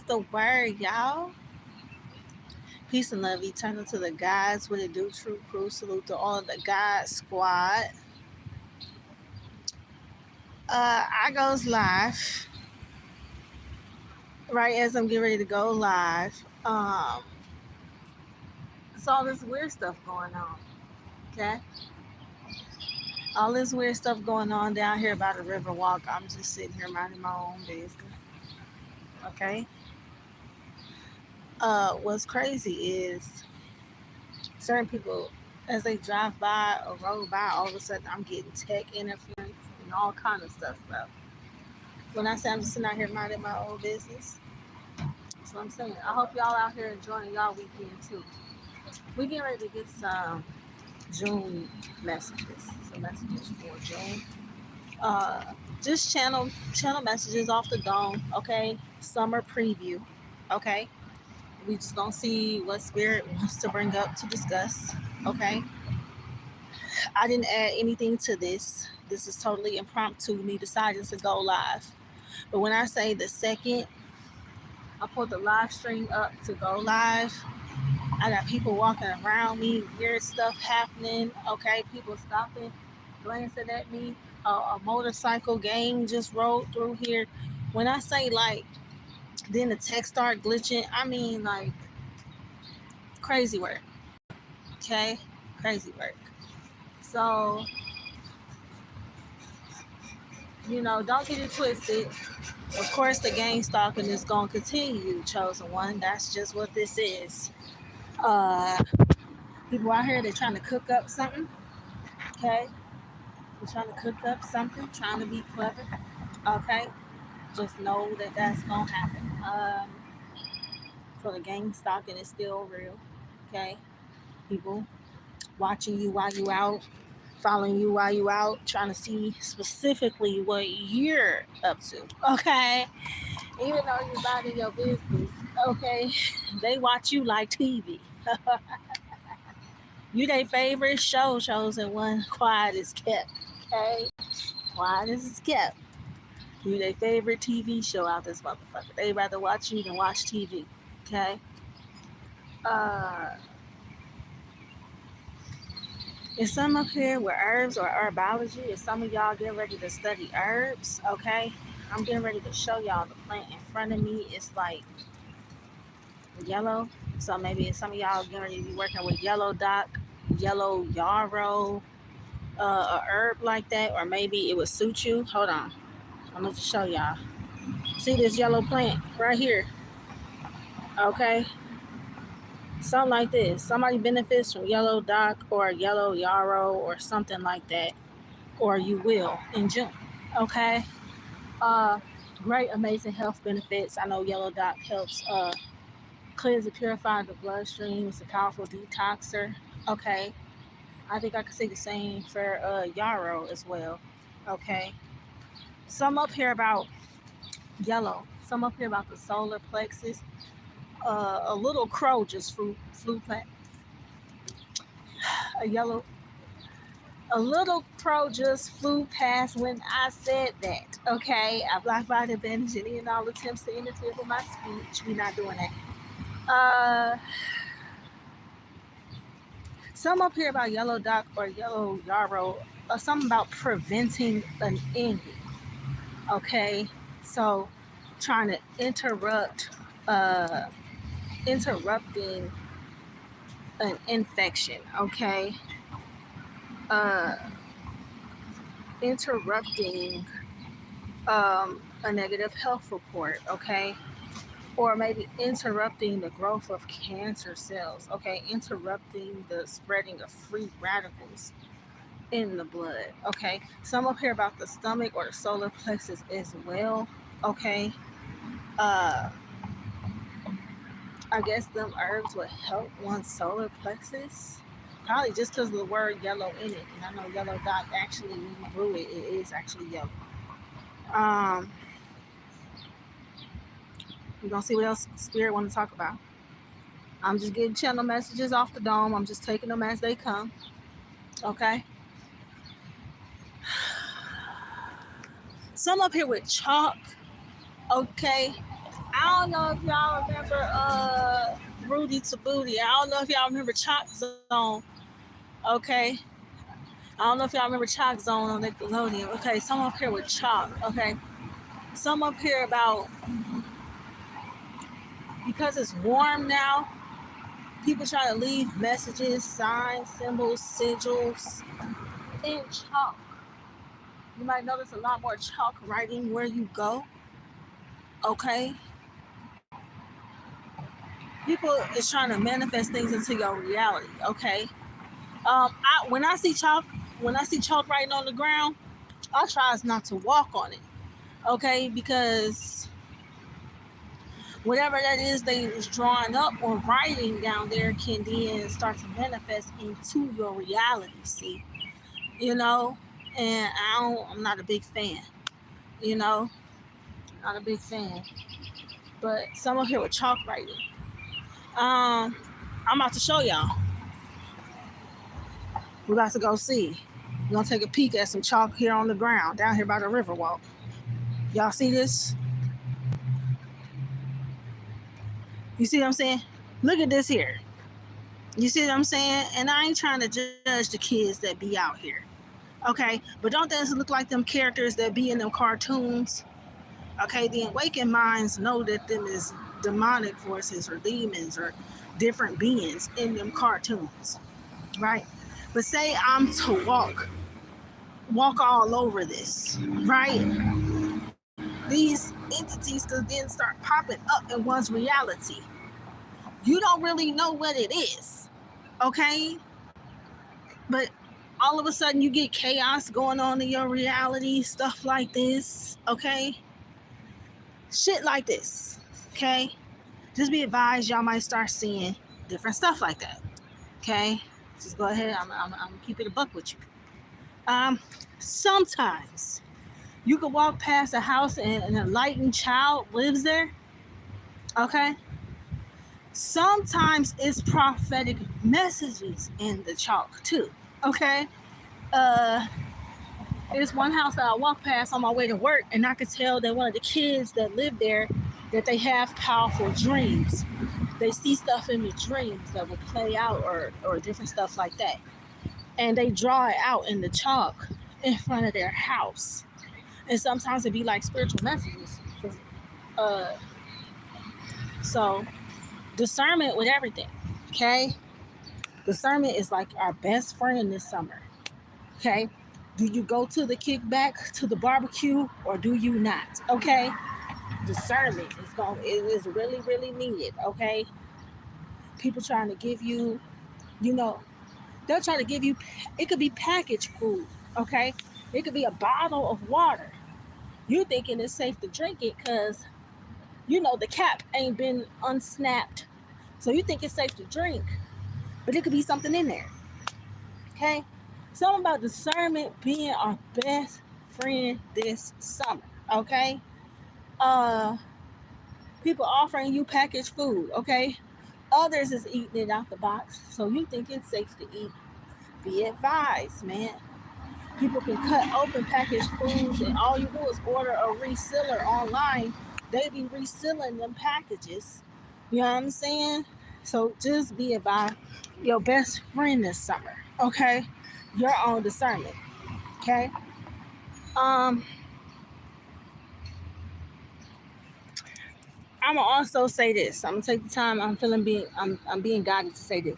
the word, y'all? Peace and love eternal to the guys. What it do, true crew. Salute to all of the God squad. I goes live right as I'm getting ready to go live. It's all this weird stuff going on. Okay, all this weird stuff going on down here by the river walk. I'm just sitting here minding my own business. Okay. What's crazy is certain people, as they drive by or roll by, all of a sudden I'm getting tech interference and all kind of stuff, bro. When I say I'm just sitting out here minding my own business, that's what I'm saying. I hope y'all out here enjoying y'all weekend too. We getting ready to get some June messages, some messages for June. Uh, just channel messages off the dome, okay? Summer preview, okay? We just gonna see what Spirit wants to bring up to discuss, okay? I didn't add anything to this. This is totally impromptu, me deciding to go live. But when I say the second I pulled the live stream up to go live, I got people walking around me, weird stuff happening, okay? People stopping, glancing at me. A motorcycle gang just rolled through here. When I say like, then the text start glitching, I mean like crazy work, okay? Crazy work. So, don't get it twisted. Of course, the gang stalking is going to continue, chosen one. That's just what this is. Uh, People out here, they're trying to cook up something, okay? They're trying to cook up something, trying to be clever, okay? Just know that that's going to happen. So the gang stalking is still real, okay? People watching you while you out, following you while you out, trying to see specifically what you're up to, okay? Even though you're minding your business, okay? They watch you like TV. You their favorite shows and one quiet is kept, okay? Quiet is kept. You their favorite TV show out this motherfucker. They rather watch you than watch TV, okay? Uh, is some up here with herbs or herbology? Is some of y'all getting ready to study herbs? Okay, I'm getting ready to show y'all the plant in front of me. It's like yellow, so maybe some of y'all getting ready to be working with yellow dock, yellow yarrow, a herb like that, or maybe it would suit you. Hold on, I'm gonna just show y'all. See this yellow plant right here? Okay, something like this. Somebody benefits from yellow dock or yellow yarrow or something like that, or you will in June. Okay. Uh, Great, amazing health benefits. I know yellow dock helps cleanse and purify the bloodstream. It's a powerful detoxer. Okay. I think I could say the same for yarrow as well. Okay. Some up here about yellow. Some up here about the solar plexus. A little crow just flew past. A yellow A little crow just flew past when I said that. Okay, I blocked by the advantage any and all attempts to interfere with my speech. We're not doing that. Uh, some up here about yellow dock or yellow yarrow, or something about preventing an ending. Okay, so trying to interrupting an infection. Okay, uh, interrupting a negative health report, okay? Or maybe interrupting the growth of cancer cells, okay? Interrupting the spreading of free radicals in the blood, okay? Some up here about the stomach or the solar plexus as well, okay? Uh, I guess them herbs would help one's solar plexus. Probably just because of the word yellow in it. And I know yellow dot actually, when you brew it, it is actually yellow. Um, We're gonna see what else Spirit want to talk about. I'm just getting channel messages off the dome. I'm just taking them as they come. Okay. Some up here with chalk. Okay. I don't know if y'all remember Rudy to Booty. I don't know if y'all remember Chalk Zone. Okay. I don't know if y'all remember Chalk Zone on Nickelodeon. Okay, some up here with Chalk. Okay. Some up here about because it's warm now, people try to leave messages, signs, symbols, sigils in chalk. You might notice a lot more chalk writing where you go. Okay. People is trying to manifest things into your reality. Okay. When I see chalk, writing on the ground, I try not to walk on it. Okay, because whatever that is they is drawing up or writing down there can then start to manifest into your reality. See, you know, and I'm not a big fan. You know, not a big fan. But someone here with chalk writing. I'm about to show y'all. We're about to go see. We're gonna take a peek at some chalk here on the ground down here by the Riverwalk. Y'all see this? You see what I'm saying? Look at this here. You see what I'm saying? And I ain't trying to judge the kids that be out here. Okay? But don't those look like them characters that be in them cartoons? Okay, the awakened minds know that them is demonic forces or demons or different beings in them cartoons. Right? But say I'm to walk all over this, right? These entities could then start popping up in one's reality. You don't really know what it is, okay? But all of a sudden you get chaos going on in your reality, stuff like this, okay? Shit like this, okay? Just be advised, y'all might start seeing different stuff like that, okay? Just go ahead, I'm gonna keep it a buck with you. Sometimes you could walk past a house and an enlightened child lives there, okay? Sometimes it's prophetic messages in the chalk too, okay? Uh, There's one house that I walked past on my way to work, and I could tell that one of the kids that live there that they have powerful dreams. They see stuff in the dreams that will play out or different stuff like that, and they draw it out in the chalk in front of their house. And sometimes it'd be like spiritual messages. Uh, so discernment with everything, okay? Discernment is like our best friend this summer, okay? Do you go to the kickback, to the barbecue, or do you not? Okay, discernment it is really really needed. Okay, people trying to give you, you know, they'll try to give you. It could be packaged food. Okay, it could be a bottle of water. You thinking it's safe to drink it because you know the cap ain't been unsnapped, so you think it's safe to drink, but it could be something in there. Okay, something about discernment being our best friend this summer. Okay, uh, people offering you packaged food. Okay, others is eating it out the box, so you think it's safe to eat. Be advised, man. People can cut open packaged foods, and all you do is order a resealer online. They be resealing them packages. You know what I'm saying? So just be advised, your best friend this summer. Okay, your own discernment. Okay. Um, I'm gonna also say this. I'm gonna take the time. I'm being guided to say this.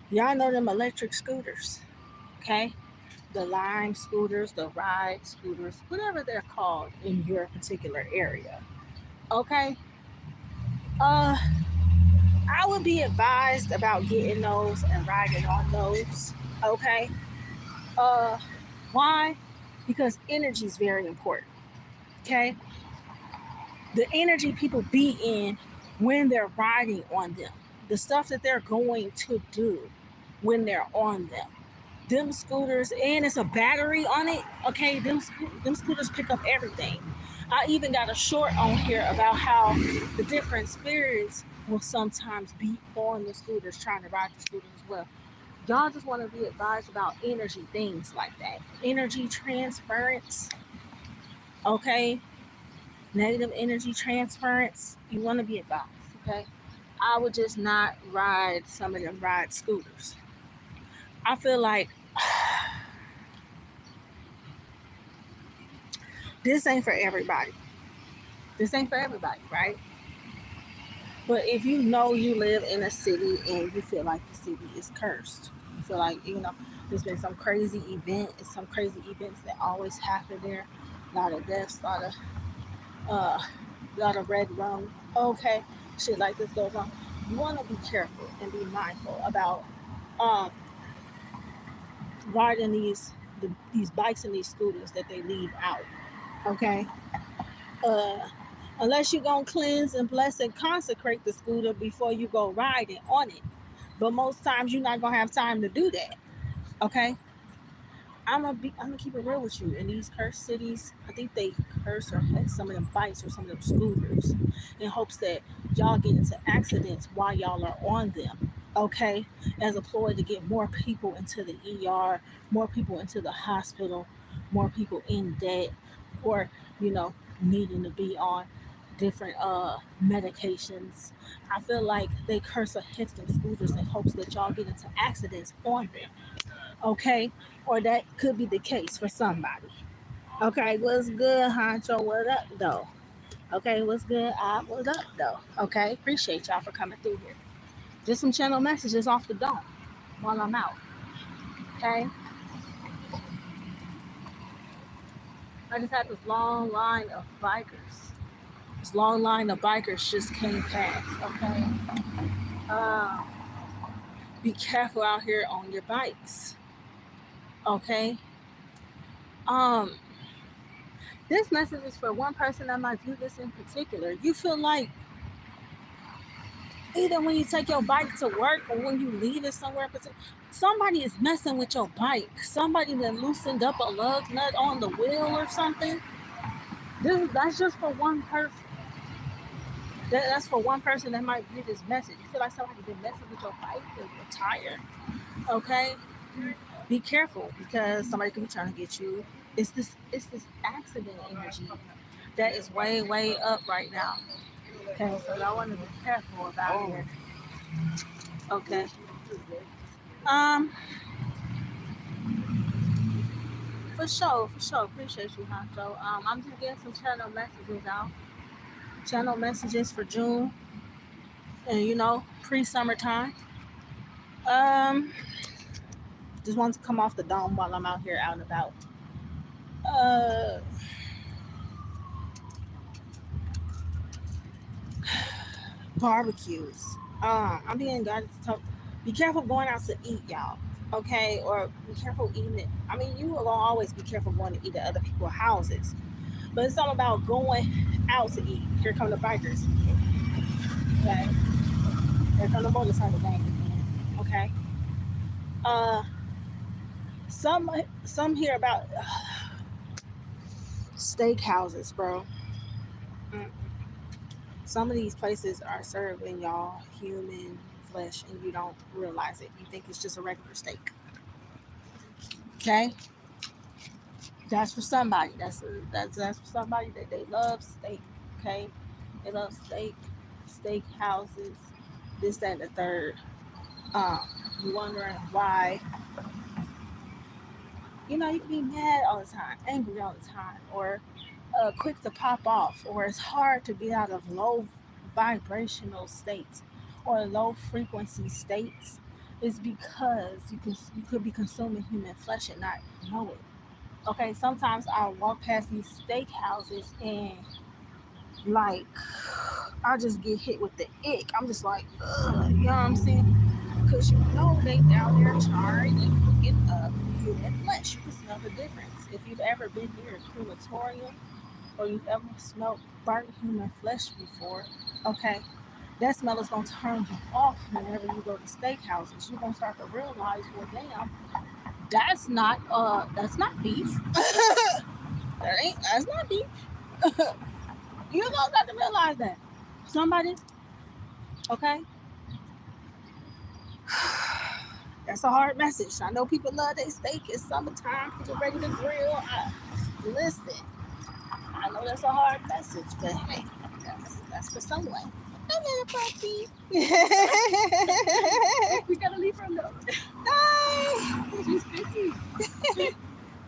Y'all know them electric scooters, okay? The Lime scooters, the Ride scooters, whatever they're called in your particular area, okay? Uh, I would be advised about getting those and riding on those, okay? Uh, why? Because energy is very important, okay? The energy people be in when they're riding on them, the stuff that they're going to do when they're on them. Them scooters, and it's a battery on it. Okay, them scooters pick up everything. I even got a short on here about how the different spirits will sometimes be on the scooters trying to ride the scooters as well. Y'all just want to be advised about energy things like that, energy transference. Okay, negative energy transference, you want to be advised. Okay, I would just not ride some of them ride scooters. I feel like this ain't for everybody. This ain't for everybody, right? But if you know you live in a city and you feel like the city is cursed, you feel like, there's been some crazy event, it's some crazy events that always happen there. A lot of deaths, uh lot of red rum. Okay, shit like this goes on. You want to be careful and be mindful about um riding these bikes and these scooters that they leave out. Okay, uh, unless you're gonna cleanse and bless and consecrate the scooter before you go riding on it. But most times you're not gonna have time to do that. Okay, I'm gonna keep it real with you. In these cursed cities, I think they curse or hit some of them bikes or some of them scooters in hopes that y'all get into accidents while y'all are on them. Okay, as a ploy to get more people into the ER, more people into the hospital, more people in debt, or you know needing to be on different medications. I feel like they curse or hit them scooters in hopes that y'all get into accidents on them. Okay, or that could be the case for somebody. Okay, what's good, Honcho? What up, though? Okay, what's good? What up, though? Okay, appreciate y'all for coming through here. Just some channel messages off the dome while I'm out. Okay, I just had this long line of bikers. This long line of bikers just came past. Okay, uh, be careful out here on your bikes. Okay, um, this message is for one person that might view this in particular. You feel like either when you take your bike to work or when you leave it somewhere, somebody is messing with your bike. Somebody that loosened up a lug nut on the wheel or something. That's just for one person. That's for one person that might view this message. You feel like somebody been messing with your bike or your tire. Okay, be careful because somebody could be trying to get you. It's this accident energy that is way up right now. Okay, so y'all want to be careful about it. Okay. Um, for sure. Appreciate you, Honcho. I'm just getting some channel messages out. Channel messages for June and pre-summertime. Um, just wanted to come off the dome while I'm out here out and about. Uh, barbecues. I'm being guided to talk. Be careful going out to eat, y'all. Okay, or be careful eating it. I mean, you will always be careful going to eat at other people's houses, but it's all about going out to eat. Here come the bikers. Okay, here come the motorcycle gang again. Okay. Uh, some hear about steakhouses, bro. Mm. Some of these places are serving y'all human flesh, and you don't realize it. You think it's just a regular steak. Okay, that's for somebody. That's for somebody that they love steak. Okay, they love steak houses, this, that, and the third. Um, you wondering why you can be mad all the time, angry all the time, or quick to pop off, or it's hard to get out of low vibrational states or low frequency states, is because you could be consuming human flesh and not know it. Okay, sometimes I walk past these steak houses and like I just get hit with the ick. I'm just like, ugh, you know what I'm saying? Because they down there charring and cooking up human flesh. You can smell the difference. If you've ever been near a crematorium or you've ever smelled burnt human flesh before, okay, that smell is gonna turn you off whenever you go to steakhouses. You're gonna start to realize, well, damn, that's not beef. That's not beef. You're gonna start to realize that. Somebody, okay. That's a hard message. I know people love their steak. It's summertime. People ready to grill. Listen, I know that's a hard message, but hey, that's for someone. Hey, little puppy. We gotta leave her alone. Bye. She's busy.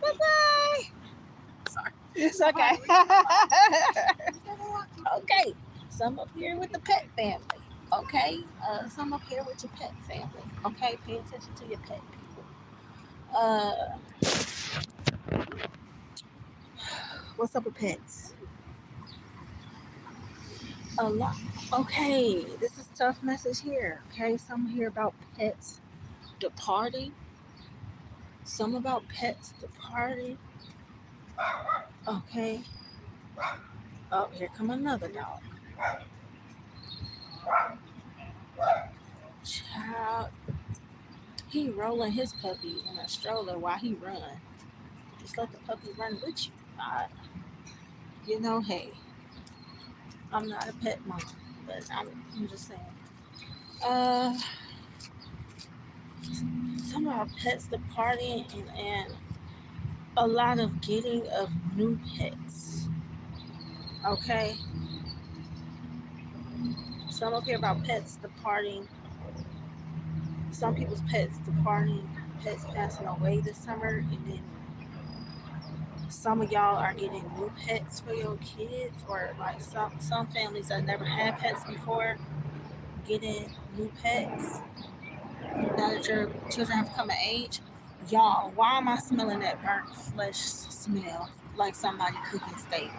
Bye-bye. Sorry. It's okay. Okay. Some up here with the pet family. Okay. Some up here with your pet family. Okay. Pay attention to your pet people. What's up with pets? A lot. Okay. This is tough message here. Okay. Some here about pets departing. Some about pets departing. Okay. Oh, here come another dog. Child, he rolling his puppy in a stroller while he run. Just let the puppy run with you. Hey, I'm not a pet mom, but I'm just saying. Uh, some of our pets departing and a lot of getting of new pets. Okay, some up here about pets departing. Some people's pets departing, pets passing away this summer, and then some of y'all are getting new pets for your kids, or like some families that never had pets before getting new pets now that your children have come of age. Y'all, why am I smelling that burnt flesh smell like somebody cooking steak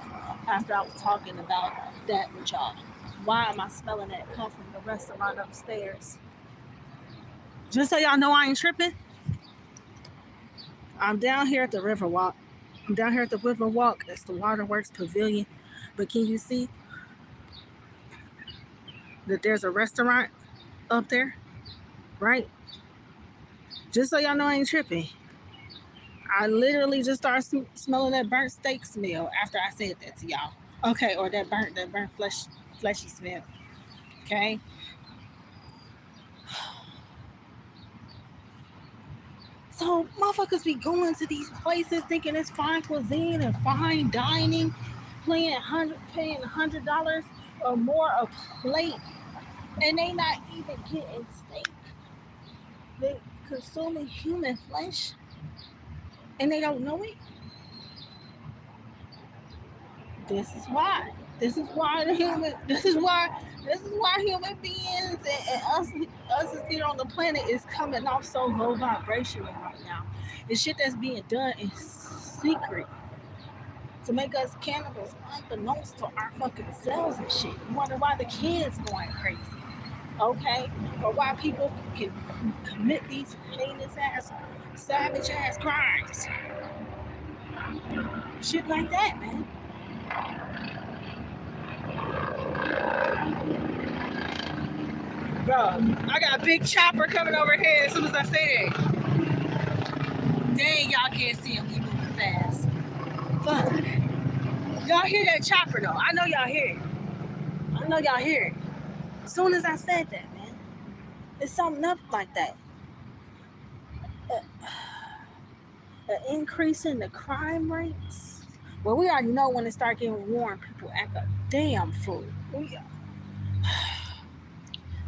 after I was talking about that with y'all? Why am I smelling that come from the restaurant upstairs? Just so y'all know I ain't tripping, I'm down here at the Riverwalk. I'm down here at the Riverwalk. That's the Waterworks Pavilion. But can you see that there's a restaurant up there? Right? Just so y'all know I ain't tripping. I literally just started smelling that burnt steak smell after I said that to y'all. Okay, or that burnt fleshy smell. Okay. So motherfuckers be going to these places thinking it's fine cuisine and fine dining, paying $100 or more a plate, and they not even getting steak. They consuming human flesh, and they don't know it. This is why. This is why the human. This is why human beings and us as here on the planet is coming off so low vibrational right now. The shit that's being done in secret to make us cannibals unbeknownst to our fucking selves and shit. You wonder why the kids going crazy, okay? Or why people can commit these heinous ass, savage ass crimes. Shit like that, man. Bro, I got a big chopper coming over here as soon as I say that. Dang, y'all can't see him. He moving fast. Fuck. Y'all hear that chopper though? I know y'all hear it. I know y'all hear it. As soon as I said that, man. It's something up like that. An increase in the crime rates. Well, we already know when it start getting warm, people act a damn fool.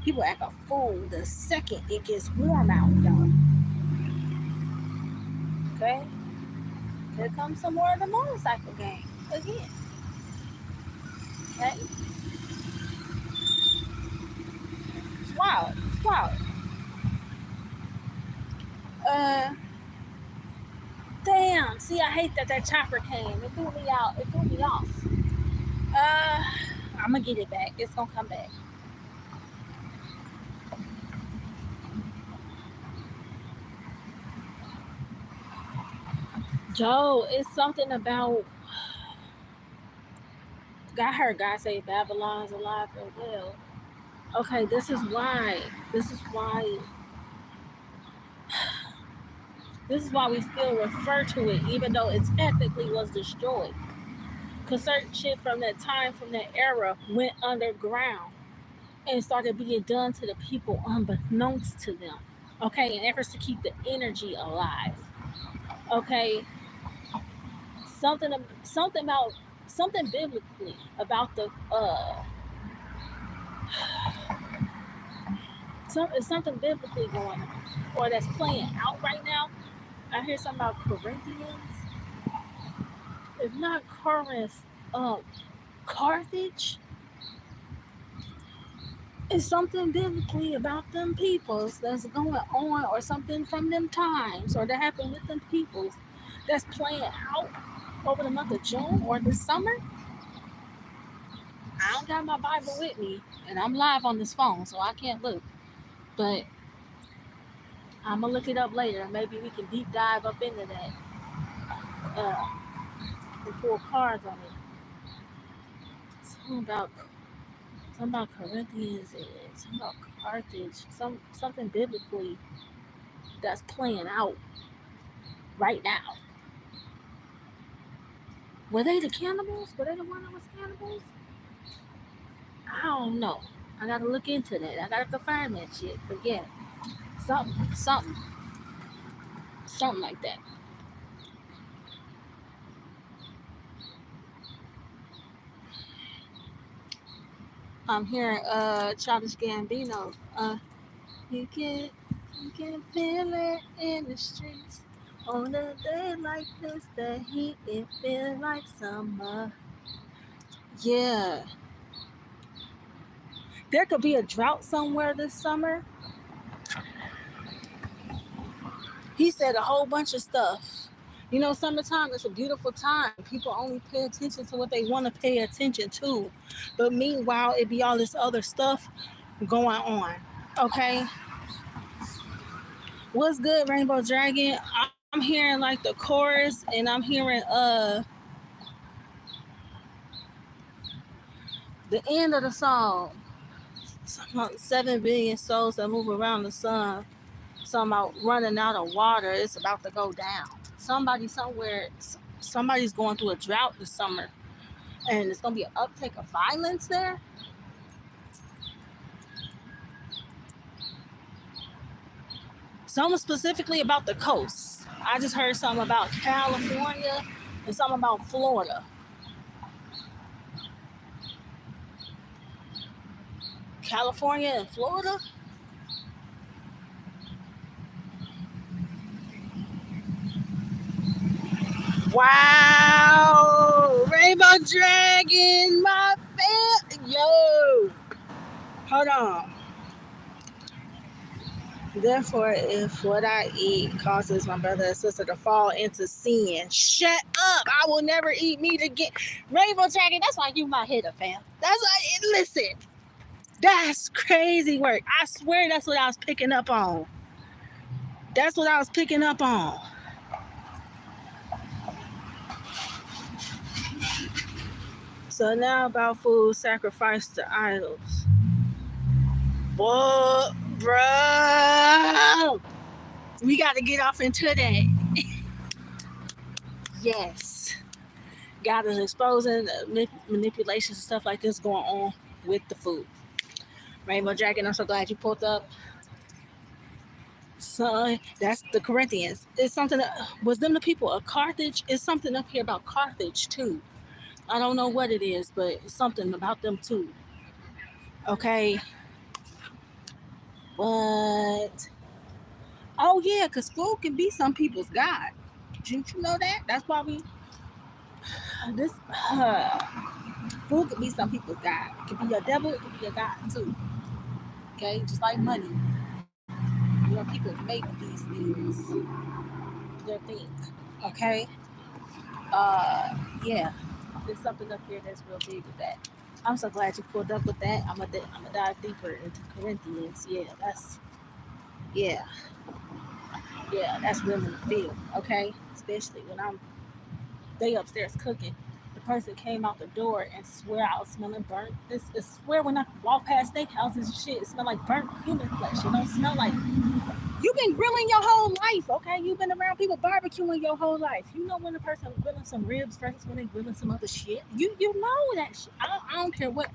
People act a fool the second it gets warm out, y'all. Okay? Here comes some more of the motorcycle gang again. Okay? It's wild. It's wild. Damn. See, I hate that chopper came. It threw me out. It threw me off. I'm gonna get it back. It's gonna come back. Joe, it's something about. I heard God say Babylon's alive and well. Okay, this is why. This is why. This is why we still refer to it, even though it technically was destroyed. Because certain shit from that time, from that era, went underground and started being done to the people unbeknownst to them. Okay, in efforts to keep the energy alive. Okay, something about something biblically about the something biblically going on, or that's playing out right now. I hear something about Corinthians. If not Corinth, Carthage. It's something biblically about them peoples that's going on, or something from them times, or that happened with them peoples that's playing out over the month of June or this summer. I don't got my Bible with me, and I'm live on this phone, so I can't look. But I'm gonna look it up later. Maybe we can deep dive up into that uh, and pull cards on it. Something about Corinthians, and something about Carthage, something biblically that's playing out right now. Were they the cannibals? Were they the one that was cannibals? I don't know. I gotta look into that. I gotta confirm that shit. But yeah, something like that. I'm hearing Childish Gambino. You can you can feel it in the streets. On a day like this, the heat it feels like summer. Yeah, there could be a drought somewhere this summer. He said a whole bunch of stuff. You know, summertime is a beautiful time. People only pay attention to what they want to pay attention to. But meanwhile, it be all this other stuff going on. Okay? What's good, Rainbow Dragon? I'm hearing like the chorus, and I'm hearing the end of the song. Something about 7 billion souls that move around the sun. Something about running out of water. It's about to go down. Somebody somewhere, somebody's going through a drought this summer, and it's gonna be an uptake of violence there. Something specifically about the coast. I just heard something about California and something about Florida. California and Florida. Wow, Rainbow Dragon, my fan. Yo, hold on. Therefore, if what I eat causes my brother and sister to fall into sin, shut up. I will never eat meat again. Rainbow Dragon, that's why you my hitter, fam. That's why, listen, that's crazy work. I swear that's what I was picking up on. That's what I was picking up on. So now about food sacrificed to idols. Whoa, bro. We got to get off into that. Yes. God is exposing manipulations and stuff like this going on with the food. Rainbow Dragon, I'm so glad you pulled up. So that's the Corinthians. It's something that was them the people of Carthage. It's something up here about Carthage too. I don't know what it is, but it's something about them too. Okay. But oh yeah, because food can be some people's God. Didn't you know that? That's why we this food could be some people's God. It could be your devil, it could be your God too. Okay, just like money. You know, people make these things their thing. Okay. Yeah. There's something up here that's real big with that. I'm so glad you pulled up with that. I'm gonna dive deeper into Corinthians. Yeah, that's real in the field. Okay, especially when they upstairs cooking. The person came out the door and swear I was smelling burnt. This is swear when I walk past steakhouses and shit, it smell like burnt human flesh. It don't smell like you've been grilling your whole life, okay? You've been around people barbecuing your whole life. You know when a person grilling some ribs versus when they grilling some other shit. You know that shit. I don't care what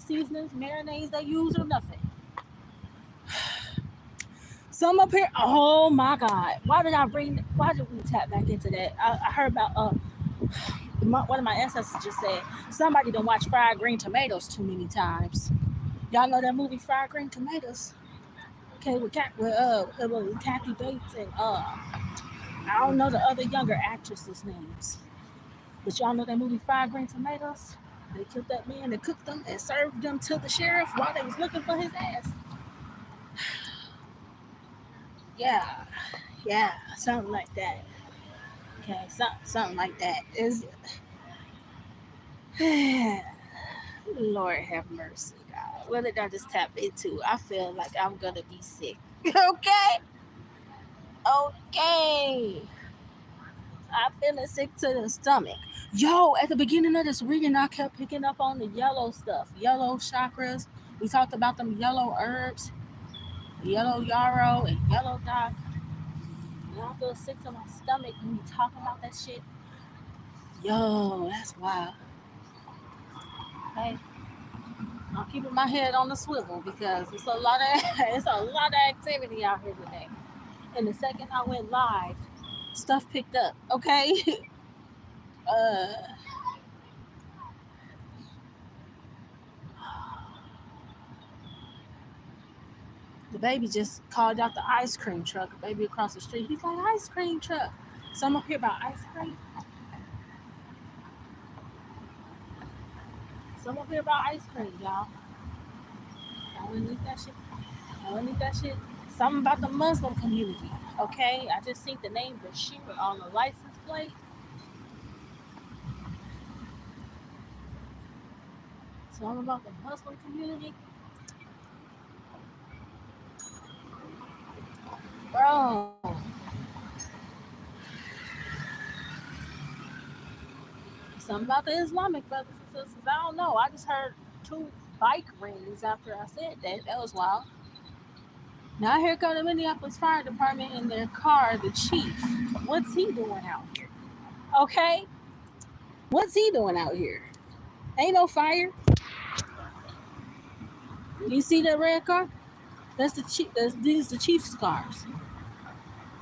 seasonings, marinades they use or nothing. Some up here, oh my God. Why did we tap back into that? I heard about One of my ancestors just said somebody done watched Fried Green Tomatoes too many times. Y'all know that movie Fried Green Tomatoes? Okay, with Kathy Bates and I don't know the other younger actresses' names, but y'all know that movie Fried Green Tomatoes. They killed that man and cooked them and served them to the sheriff while they was looking for his ass. Yeah, yeah, something like that. Okay, something like that. Is Lord have mercy, God. What did I just tap into? I feel like I'm gonna be sick. Okay, okay. I'm feeling sick to the stomach. Yo, at the beginning of this reading, I kept picking up on the yellow stuff, yellow chakras. We talked about them yellow herbs, yellow yarrow, and yellow dock. And I feel sick to my stomach when we talking about that shit. Yo, that's wild. Hey, I'm keeping my head on the swivel because it's a lot of it's a lot of activity out here today. And the second I went live, stuff picked up. Okay, uh, the baby just called out the ice cream truck. A baby across the street. He's like, ice cream truck. Some up here about ice cream. Some up here about ice cream, y'all. I wouldn't eat that shit. I wouldn't eat that shit. Something about the Muslim community. Okay, I just seen the name Bashir on the license plate. Something about the Muslim community, bro. Something about the Islamic brothers and sisters. I don't know. I just heard two bike rings after I said that. That was wild. Now here come the Minneapolis Fire Department in their car, the chief. What's he doing out here? Okay? What's he doing out here? Ain't no fire. You see that red car? That's the chief. These the chief's cars.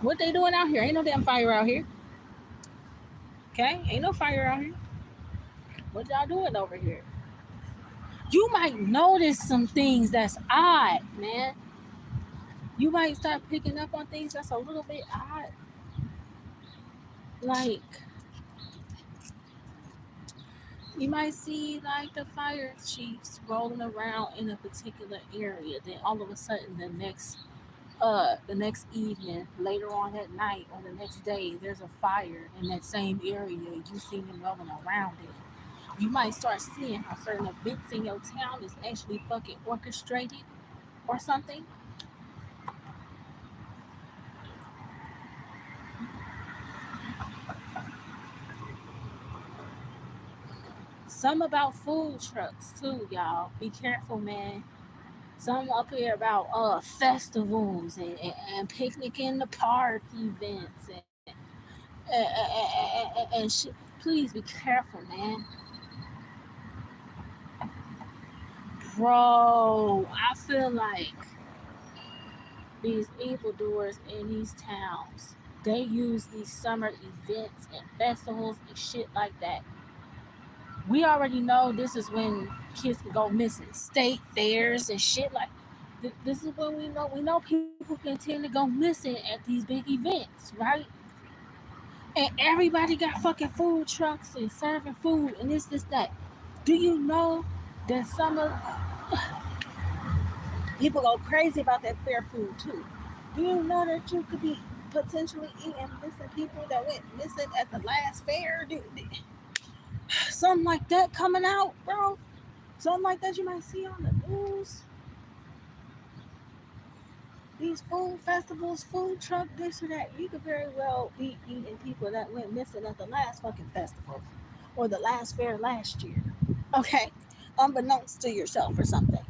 What they doing out here? Ain't no damn fire out here. Okay? Ain't no fire out here. What y'all doing over here? You might notice some things that's odd, man. You might start picking up on things that's a little bit odd. Like, you might see like the fire chiefs rolling around in a particular area. Then all of a sudden the next evening, later on that night or the next day, there's a fire in that same area. You see them rolling around it. You might start seeing how certain events in your town is actually fucking orchestrated or something. Some about food trucks too, y'all. Be careful, man. Some up here about festivals and picnic in the park events and shit. Please be careful, man. Bro, I feel like these evildoers in these towns, they use these summer events and festivals and shit like that. We already know this is when kids can go missing. State fairs and shit like this is when we know people can tend to go missing at these big events, right? And everybody got fucking food trucks and serving food and this that. Do you know that some of people go crazy about that fair food too? Do you know that you could be potentially eating missing people that went missing at the last fair? Something like that coming out, bro. Something like that you might see on the news. These food festivals, food truck, this or that. You could very well be eating people that went missing at the last fucking festival or the last fair last year. Okay, unbeknownst to yourself or something.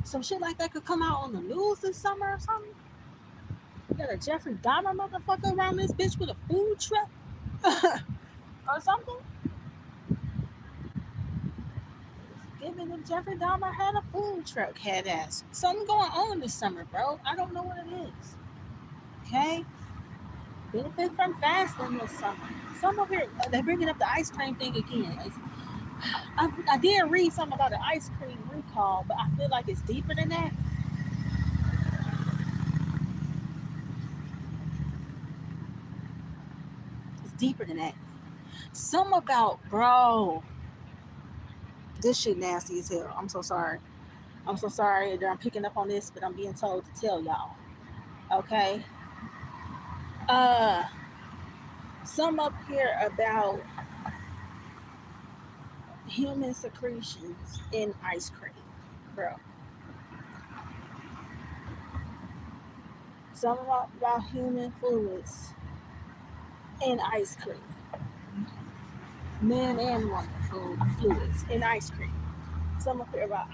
Some shit like that could come out on the news this summer or something. You got a Jeffrey Dahmer motherfucker around this bitch with a food truck or something. Given if Jeffrey Dahmer had a food truck, head ass. Something going on this summer, bro. I don't know what it is. Okay? Benefit from fasting this summer. Some of it, they're bringing up the ice cream thing again. I did read something about the ice cream recall, but I feel like it's deeper than that. It's deeper than that. Some about, bro, this shit nasty as hell. I'm so sorry. I'm so sorry that I'm picking up on this, but I'm being told to tell y'all. Okay. Uh, some up here about human secretions in ice cream, bro. Some about human fluids in ice cream. Man and woman fluids in ice cream. Some up here about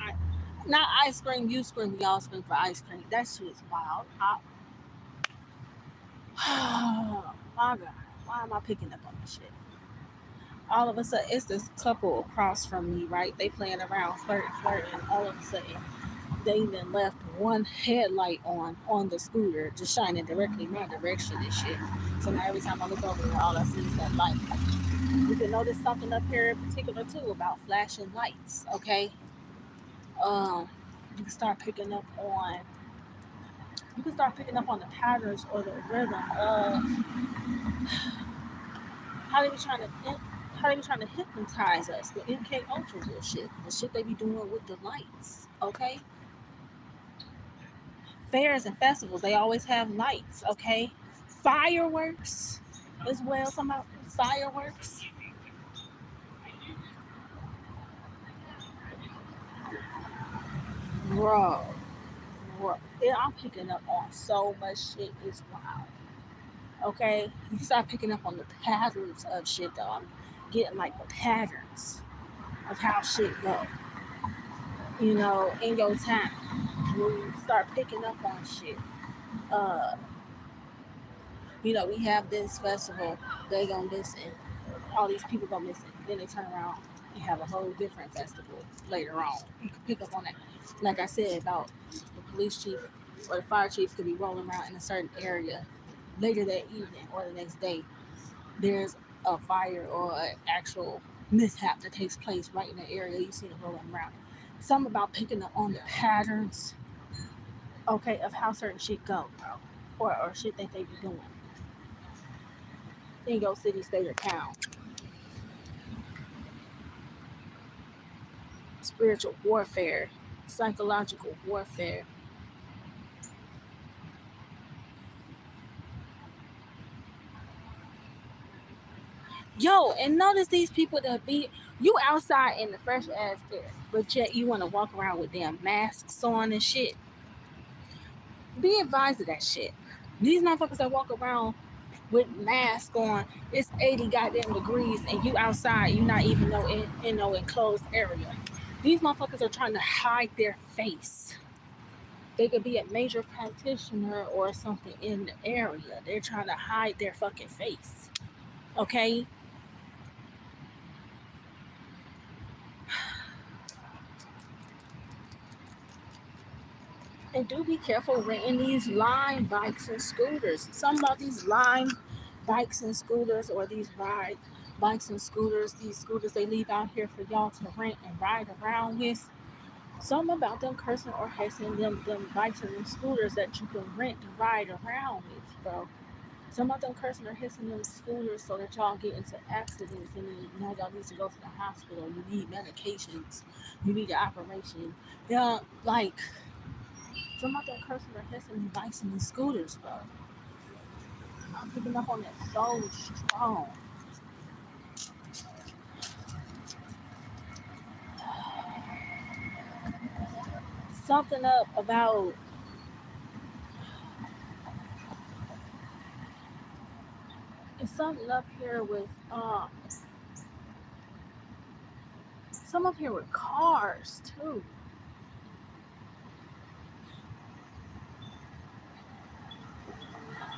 not ice cream, you scream, we all scream for ice cream. That shit is wild. My God, why am I picking up on this shit? All of a sudden, it's this couple across from me, right? They playing around, flirting. All of a sudden, they even left one headlight on the scooter, just shining directly my direction and shit. So now every time I look over there, all I see is that light. You can notice something up here in particular too about flashing lights. Okay, you can start picking up on the patterns or the rhythm of how they be trying to hypnotize us. The MK Ultra bullshit, the shit they be doing with the lights. Okay, fairs and festivals, they always have lights. Okay, fireworks as well. Some about fireworks. Bro, yeah, I'm picking up on so much shit. It's wild. Okay, you start picking up on the patterns of shit though. I'm getting like the patterns of how shit go. In your town, you start picking up on shit. Uh, we have this festival. They go missing. All these people go missing. Then they turn around and have a whole different festival later on. You can pick up on that. Like I said about the police chief or the fire chief could be rolling around in a certain area later that evening or the next day. There's a fire or an actual mishap that takes place right in the area. You see them rolling around. Something about picking up on the patterns, okay, of how certain shit go, or shit that they be doing in your city, state, or town. Spiritual warfare, psychological warfare. Yo, and notice these people that be you outside in the fresh ass air, but yet you want to walk around with damn masks on and shit. Be advised of that shit. These motherfuckers that walk around with masks on, it's 80 goddamn degrees, and you outside, you not even in no enclosed area. These motherfuckers are trying to hide their face. They could be a major practitioner or something in the area. They're trying to hide their fucking face. Okay? And do be careful renting these Lime bikes and scooters. Something about these Lime bikes and scooters, or these ride bikes and scooters, these scooters they leave out here for y'all to rent and ride around with. Something about them cursing or hissing them bikes and them scooters that you can rent to ride around with, bro. Some of them cursing or hissing them scooters so that y'all get into accidents, and then now y'all need to go to the hospital. You need medications. You need an operation. Yeah, like some of them cursing or hissing these bikes and these scooters, bro. I'm picking up on that so strong. Something up about it's something up here with some up here with cars too.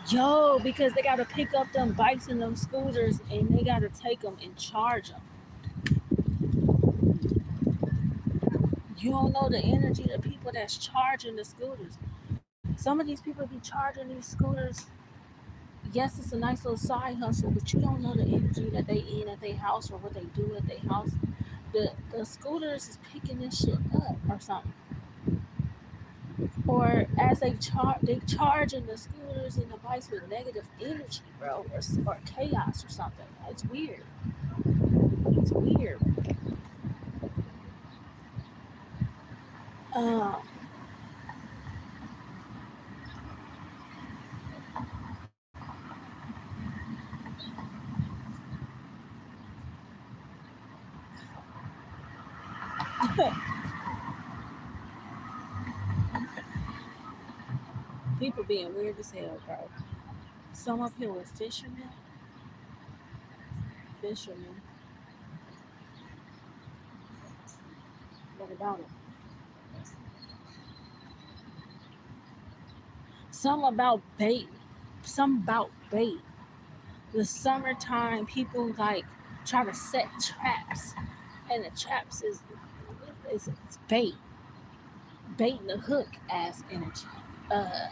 Yo, because they gotta pick up them bikes and them scooters, and they gotta take them and charge them. You don't know the energy of people that's charging the scooters. Some of these people be charging these scooters yes, it's a nice little side hustle, but you don't know the energy that they in at their house or what they do at their house. The scooters is picking this shit up or something. Or as they charging the scooters and the bikes with negative energy, bro, or chaos or something. It's weird. It's weird. Um, People being weird as hell, bro. Some up here with fishermen. What about it? Some about bait. Some about bait. The summertime, people like try to set traps, and the traps is it's bait and the hook ass energy. Uh,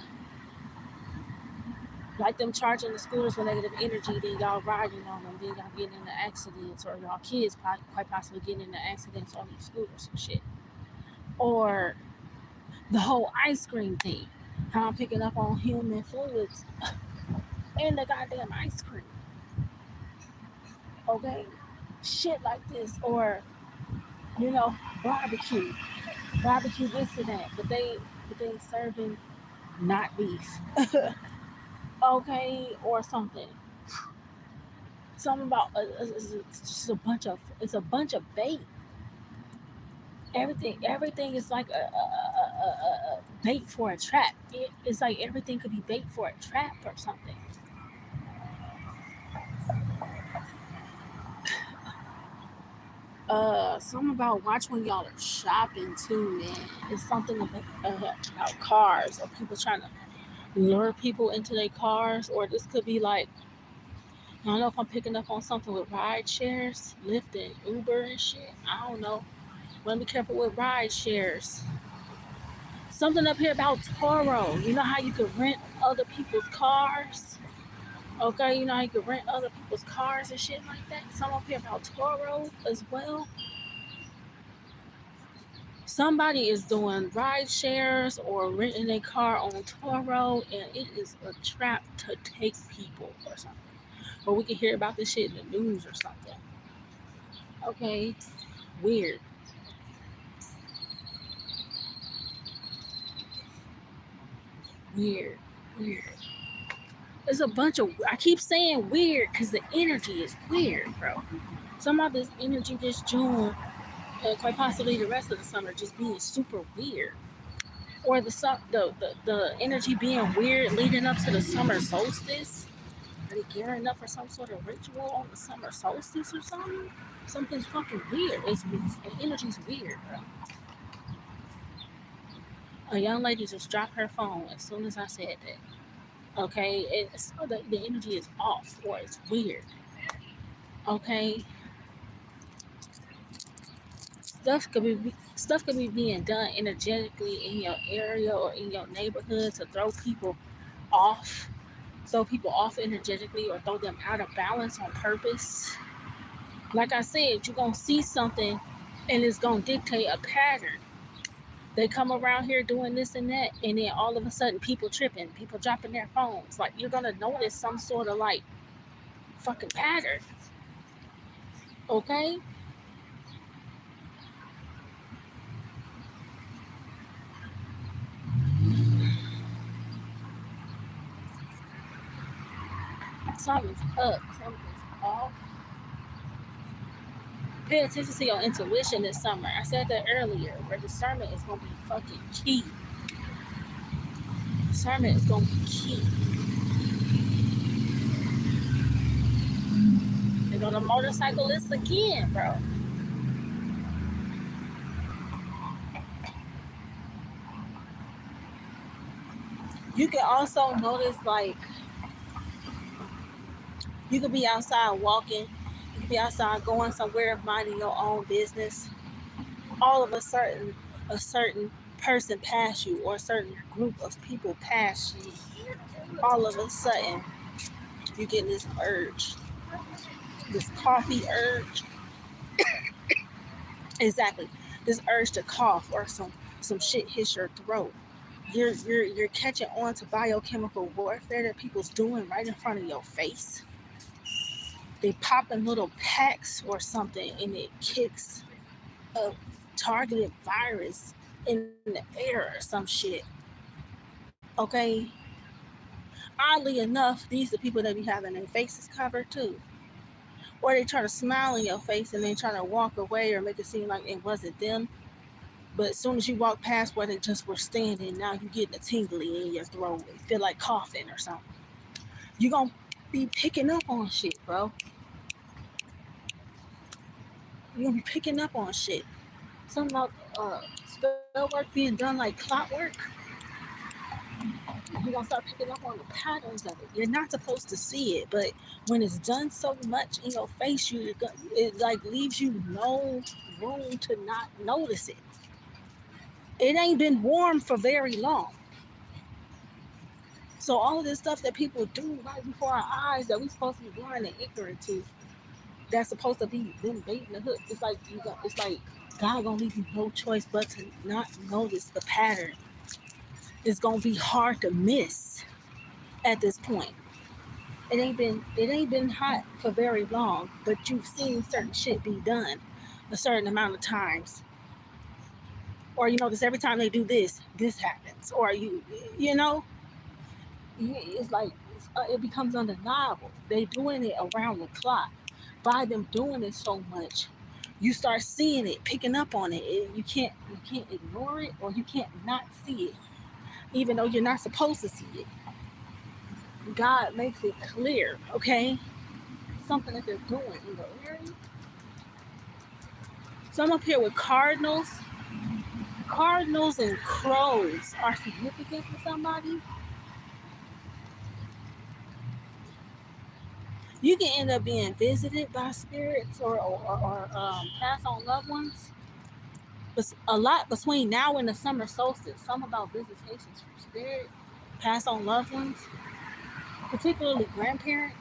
like them charging the scooters with negative energy, then y'all riding on them, then y'all getting into accidents, or y'all kids quite possibly getting into accidents on these scooters and shit. Or the whole ice cream thing, how I'm picking up on human fluids in the goddamn ice cream. Okay, shit like this, or you know, barbecue, barbecue this and that, but they serving not beef, okay, or something. Something about it's just a bunch of bait. Everything is like a bait for a trap. It's like everything could be bait for a trap or something. Something about watch when y'all are shopping too, man. It's something about cars or people trying to lure people into their cars, or this could be like I don't know if I'm picking up on something with ride shares, Lyft and Uber and shit. I don't know. Want to be careful with ride shares. Something up here about Toro. You know how you can rent other people's cars? Okay, you know how you can rent other people's cars and shit like that? Some up here about Toro as well. Somebody is doing ride shares or renting a car on Toro, and it is a trap to take people or something. Or we can hear about this shit in the news or something. Okay, weird, weird, weird. It's a bunch of. I keep saying weird because the energy is weird, bro. Some of this energy this June, and quite possibly the rest of the summer, just being super weird. Or the energy being weird leading up to the summer solstice. Are they gearing up for some sort of ritual on the summer solstice or something? Something's fucking weird. The energy's weird, bro. A young lady just dropped her phone as soon as I said that. Okay, the energy is off or it's weird. Okay, stuff could be being done energetically in your area or in your neighborhood to throw people off energetically or throw them out of balance on purpose. Like I said, you're gonna see something and it's gonna dictate a pattern. They come around here doing this and that, and then all of a sudden people tripping, people dropping their phones. Like you're gonna notice some sort of like fucking pattern. Okay? Something's up, something's off. Pay attention to your intuition this summer. I said that earlier, where discernment is gonna be fucking key. Discernment is gonna be key. They're gonna motorcyclists again, bro. You can also notice like you could be outside walking, you could be outside going somewhere, minding your own business. All of a certain person pass you, or a certain group of people pass you. All of a sudden, You get this urge, this coffee urge. Exactly, this urge to cough or some shit hits your throat. You're catching on to biochemical warfare that people's doing right in front of your face. They pop in little packs or something, and it kicks a targeted virus in the air or some shit. Okay. Oddly enough, these are people that be having their faces covered too. Or they try to smile in your face and then try to walk away or make it seem like it wasn't them. But as soon as you walk past where they just were standing, now you getting a tingly in your throat. You feel like coughing or something. You gonna be picking up on shit, bro. You gonna be picking up on shit. Something about spell work being done like clockwork. You're gonna start picking up on the patterns of it. You're not supposed to see it, but when it's done so much in your face, it like leaves you no room to not notice it. It ain't been warm for very long. So all of this stuff that people do right before our eyes that we supposed to be blind and ignorant to, that's supposed to be them baiting the hook. It's like God gonna leave you no choice but to not notice the pattern. It's gonna be hard to miss at this point. It ain't been hot for very long, but you've seen certain shit be done a certain amount of times. Or you notice every time they do this, this happens. Or you know, it's like it becomes undeniable. They doing it around the clock. By them doing it so much, you start seeing it, picking up on it. You can't ignore it, or you can't not see it, even though you're not supposed to see it. God makes it clear, okay? Something that they're doing in the area. So I'm up here with cardinals. Cardinals and crows are significant for somebody. You can end up being visited by spirits or pass on loved ones. But a lot between now and the summer solstice. Some about visitations from spirit, pass on loved ones, particularly grandparents.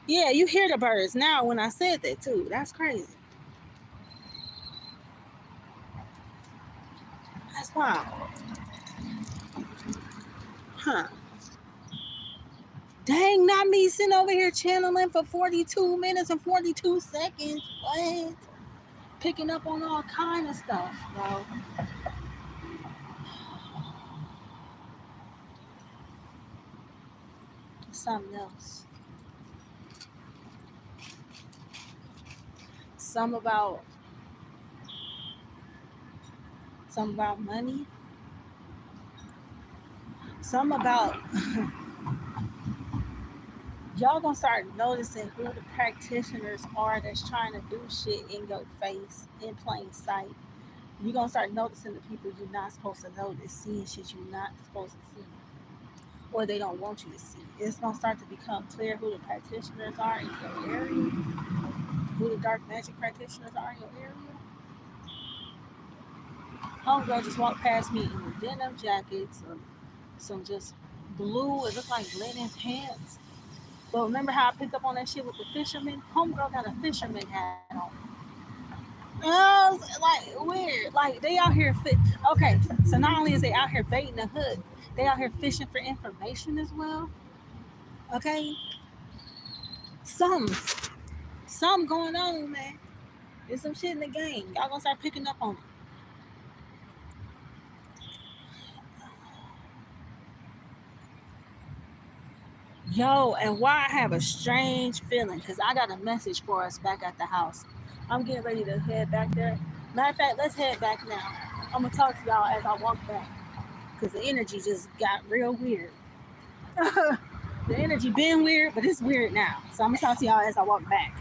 Yeah, you hear the birds now when I said that too. That's crazy. That's wild. Huh. Dang, not me sitting over here channeling for 42 minutes and 42 seconds. What? Picking up on all kind of stuff, bro. Something else. Some about money. Some about y'all gonna start noticing who the practitioners are that's trying to do shit in your face in plain sight. You're gonna start noticing the people you're not supposed to notice, seeing shit you're not supposed to see, or they don't want you to see. It's gonna start to become clear who the practitioners are in your area, who the dark magic practitioners are in your area. Homegirl just walked past me in the denim jackets, some just blue, it looked like linen pants. But remember how I picked up on that shit with the fisherman? Homegirl got a fisherman hat on. Like weird. Like they out here okay, so not only is they out here baiting the hook, they out here fishing for information as well. Okay? Something going on, man. There's some shit in the game. Y'all gonna start picking up on it. Yo, and why I have a strange feeling, because I got a message for us back at the house. I'm getting ready to head back there. Matter of fact, let's head back now. I'm gonna talk to y'all as I walk back, because the energy just got real weird. The energy been weird, but it's weird now. So I'm gonna talk to y'all as I walk back.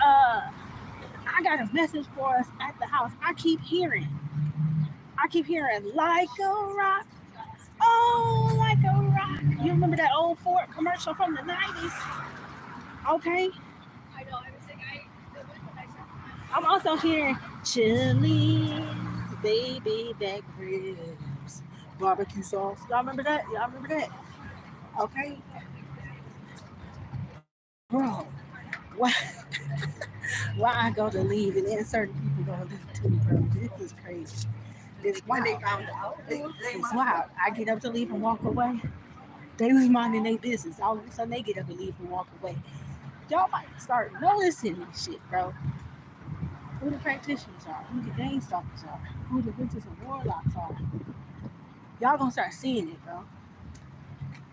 I got a message for us at the house. I keep hearing like a rock. Oh, like a rock. You remember that old Ford commercial from the 90s? Okay. I know. I'm also hearing Chili's, baby back ribs, barbecue sauce. Y'all remember that? Okay, bro. Why? Why I go to leave and then certain people go to leave too, bro? This is crazy. It's wild. It's wild. I get up to leave and walk away. They was minding their business. All of a sudden, they get up and leave and walk away. Y'all might start noticing this shit, bro. Who the practitioners are, who the game stalkers are, who the witches and warlocks are. Y'all gonna start seeing it, bro.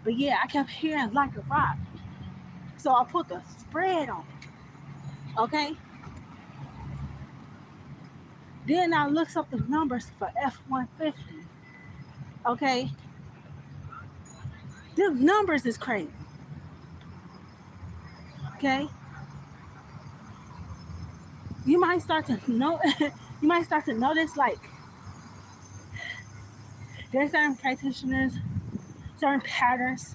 But yeah, I kept hearing like a rock. So I put the spread on it. Okay? Then I looked up the numbers for F-150. Okay? The numbers is crazy. Okay? You might start to know you might start to notice like there's certain practitioners, certain patterns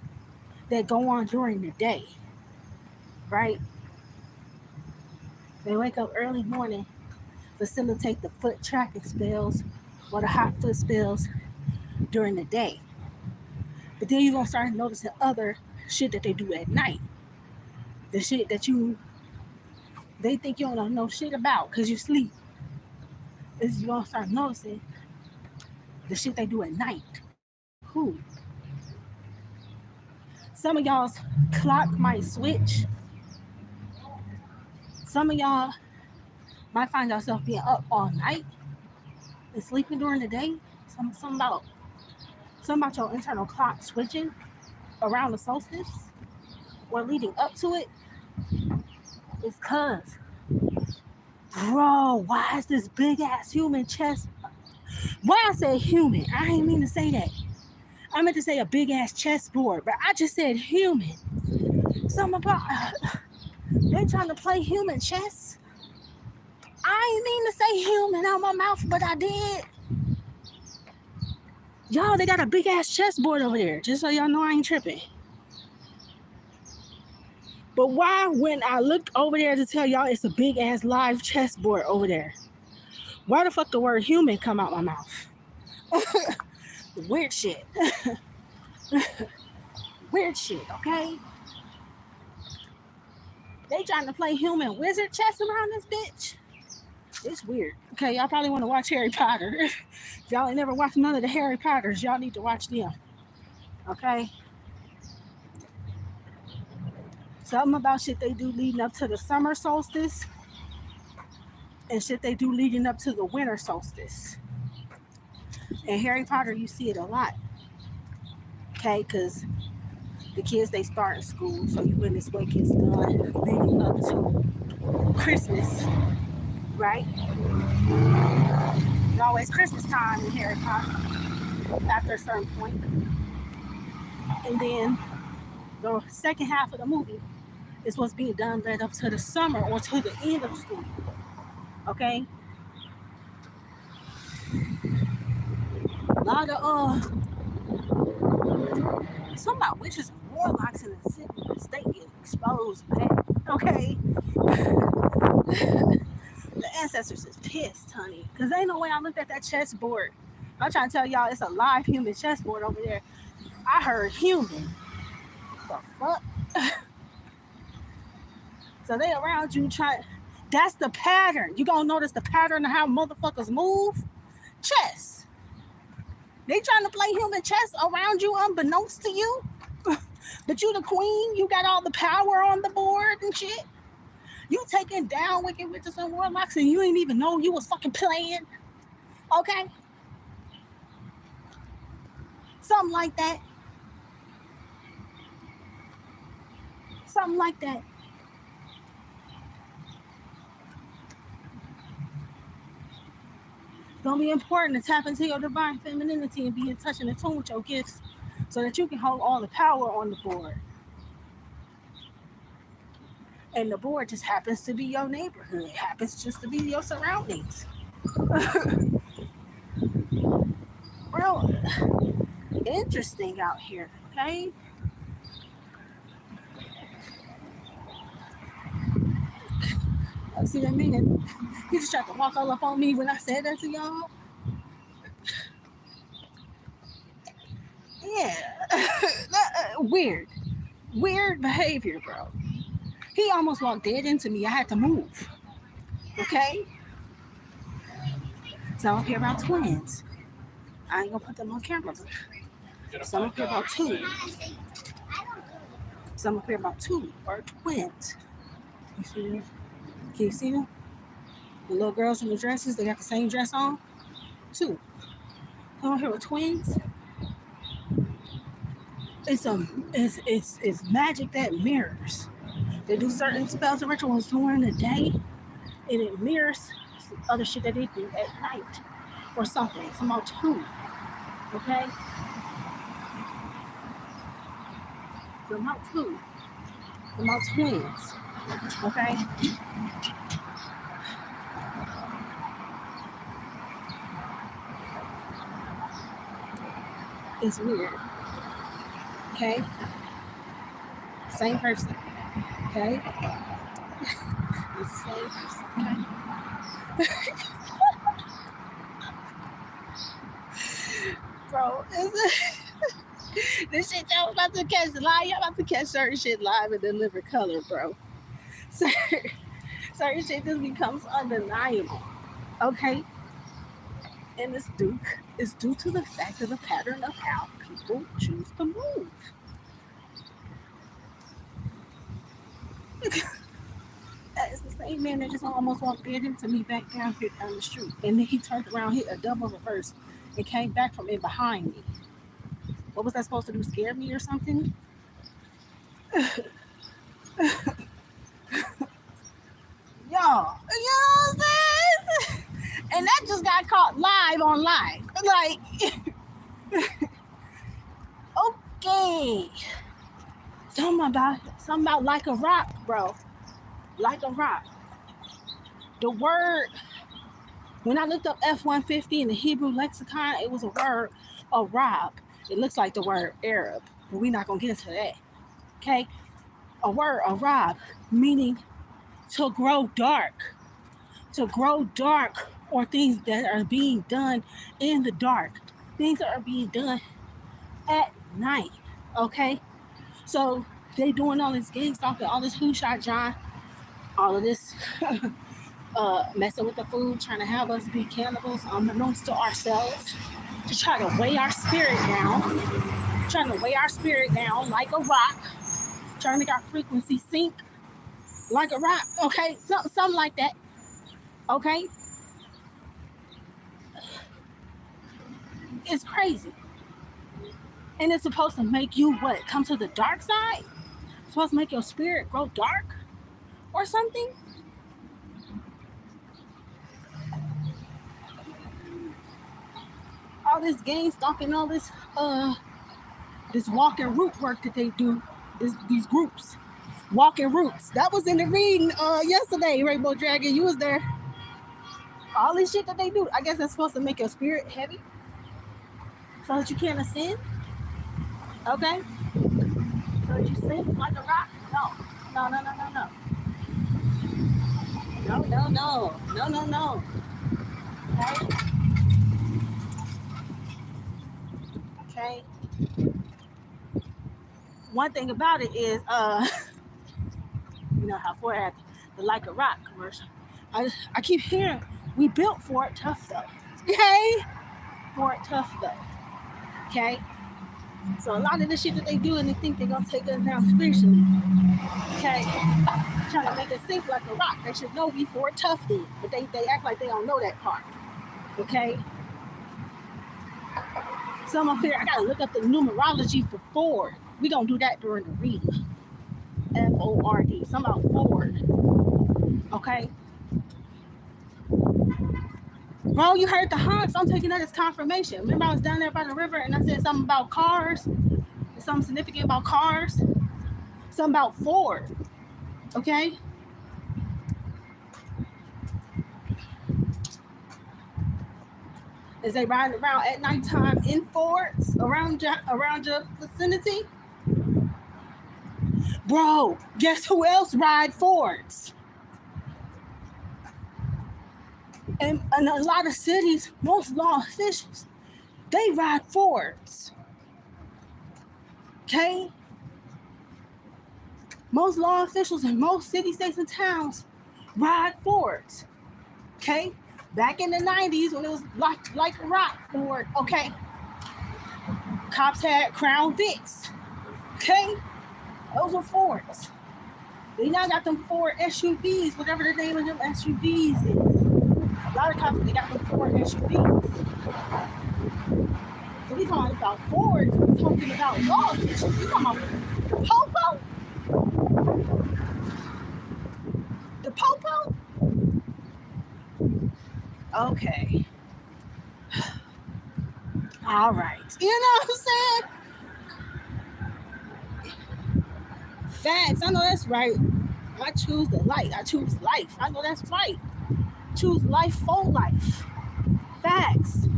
that go on during the day. Right? They wake up early morning, facilitate the foot tracking spells or the hot foot spells during the day. But then you're gonna start noticing other shit that they do at night. The shit that they think you don't know shit about because you sleep. Is you gonna start noticing the shit they do at night. Who? Some of y'all's clock might switch. Some of y'all might find yourself being up all night and sleeping during the day. Some about your internal clock switching around the solstice or leading up to it. It's cause, bro, why is this big ass human chest? Why I said human? I didn't mean to say that. I meant to say a big ass chessboard, but I just said human. Something about they trying to play human chess. I ain't mean to say human out my mouth, but I did. Y'all, they got a big ass chessboard over there. Just so y'all know I ain't tripping. But why, when I looked over there to tell y'all it's a big ass live chessboard over there, why the fuck the word human come out my mouth? Weird shit. Weird shit, okay? They trying to play human wizard chess around this bitch. It's weird. Okay, y'all probably want to watch Harry Potter. If y'all ain't never watched none of the Harry Potters, y'all need to watch them. Okay? Something about shit they do leading up to the summer solstice and shit they do leading up to the winter solstice. In Harry Potter, you see it a lot. Okay, because the kids, they start in school, so you witness what gets done leading up to Christmas, right? It's always Christmas time in Harry Potter after a certain point. And then the second half of the movie is what's being done led up to the summer or to the end of school. Okay? A lot of some about witches and warlocks in the city state get exposed, man. Okay? The ancestors is pissed, honey. Because ain't no way I looked at that chessboard. I'm trying to tell y'all it's a live human chessboard over there. I heard human. The fuck? So they around you trying. That's the pattern. You gonna notice the pattern of how motherfuckers move? Chess. They trying to play human chess around you unbeknownst to you. But you the queen. You got all the power on the board and shit. You taking down wicked witches and warlocks and you ain't even know you was fucking playing. Okay? Something like that. Something like that. It's gonna be important to tap into your divine femininity and be in touch and in tune with your gifts so that you can hold all the power on the board. And the board just happens to be your neighborhood. It happens just to be your surroundings. Real interesting out here, okay? See that man? He just tried to walk all up on me when I said that to y'all. Yeah. Weird. Weird behavior, bro. He almost walked dead into me. I had to move. Okay? So I'm up here about twins. I ain't gonna put them on camera. So I'm up here about two. So I'm up here about two or twins. You see them? Can you see them? The little girls in the dresses, they got the same dress on. Two. Come here with twins. It's magic that mirrors. They do certain spells and rituals during the day, and it mirrors other shit that they do at night or something. It's about two. Okay? It's about two. It's about twins. Okay? It's weird. Okay? Same person. Okay? It's the same person. Okay? Bro, this shit y'all about to catch live. Y'all about to catch certain shit live and deliver color, bro. Certain shit just becomes undeniable. Okay? And it's due to the fact of the pattern of how people choose to move. It's the same man that just almost walked dead into me back down here down the street. And then he turned around, hit a double reverse, and came back from in behind me. What was that supposed to do? Scare me or something? Y'all, you know what I'm saying? And that just got caught live on live. Like, okay. Something about like a rock, bro. Like a rock. The word, when I looked up F-150 in the Hebrew lexicon, it was a word, Arab. It looks like the word Arab, but we're not going to get into that. Okay? A word, Arab, meaning to grow dark. To grow dark, or things that are being done in the dark. Things that are being done at night. Okay? So they doing all this gang stalking, all this who shot John, all of this messing with the food, trying to have us be cannibals unbeknownst to ourselves, to try to weigh our spirit down, like a rock, trying to make our frequency sink like a rock. Okay, something like that. Okay, it's crazy, and it's supposed to make you what? Come to the dark side? It's supposed to make your spirit grow dark or something? All this gang stalking, all this walking route work that they do, these groups, walking routes. That was in the reading yesterday, Rainbow Dragon. You was there. All this shit that they do, I guess that's supposed to make your spirit heavy so that you can't ascend. Okay? So that you sink like a rock? No. No. Okay? One thing about it is, you know how Ford had the Like a Rock commercial. I keep hearing, we built Ford Tough though. Okay? Ford Tough though. Okay? So a lot of the shit that they do, and they think they're gonna take us down spiritually. Okay? Trying to make us sink like a rock. They should know we Ford Tough did, but they act like they don't know that part. Okay? So I'm up here, I gotta look up the numerology for Ford. We gonna do that during the reading. F-O-R-D. Something about Ford. Okay? Bro, you heard the honks. I'm taking that as confirmation. Remember I was down there by the river and I said something about cars? Something significant about cars? Something about Ford. Okay? Is they riding around at nighttime in Fords around your vicinity? Bro, guess who else ride Fords? And a lot of cities, most law officials, they ride Fords. Okay? Most law officials in most cities, states, and towns ride Fords. Okay? Back in the 90s when it was like a rock Ford, okay? Cops had Crown Vics. Okay? Those were Fords. They now got them Ford SUVs, whatever the name of them SUVs is. A lot of cops, they got them Ford SUVs. So we talking about Ford, we talking about law officials, we talking about the Popo. The Popo? Okay. All right. You know what I'm saying? Facts. I know that's right. I choose the light. I choose life. I know that's right. Choose life for life. Facts.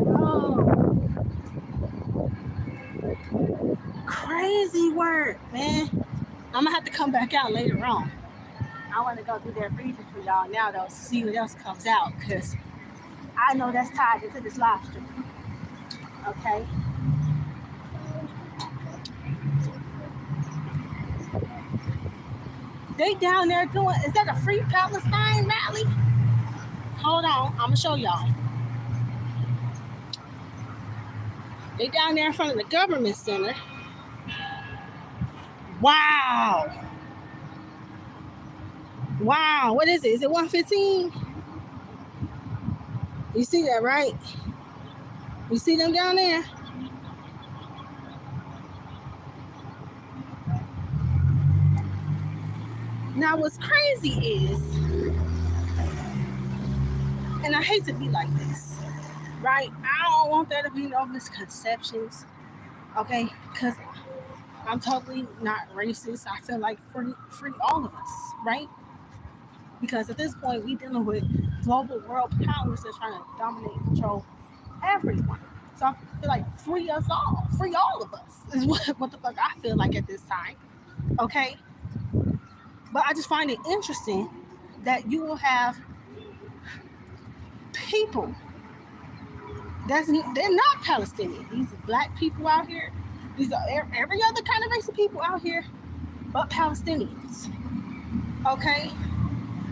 Oh, crazy work, man. I'm gonna have to come back out later on. I want to go do their reading for y'all now, though, to see what else comes out, because I know that's tied into this live stream. Okay. They down there doing, is that a Free Palestine rally? Hold on, I'm gonna show y'all. They down there in front of the government center. Wow. Wow, what is it? Is it 115? You see that, right? You see them down there? Now, what's crazy is, and I hate to be like this, right? I don't want there to be no misconceptions, okay? Because I'm totally not racist. I feel like free all of us, right? Because at this point, we dealing with global world powers that's trying to dominate and control everyone. So I feel like free us all, free all of us is what the fuck I feel like at this time, okay? But I just find it interesting that you will have people they're not Palestinian. These are black people out here. These are every other kind of race of people out here, but Palestinians. Okay,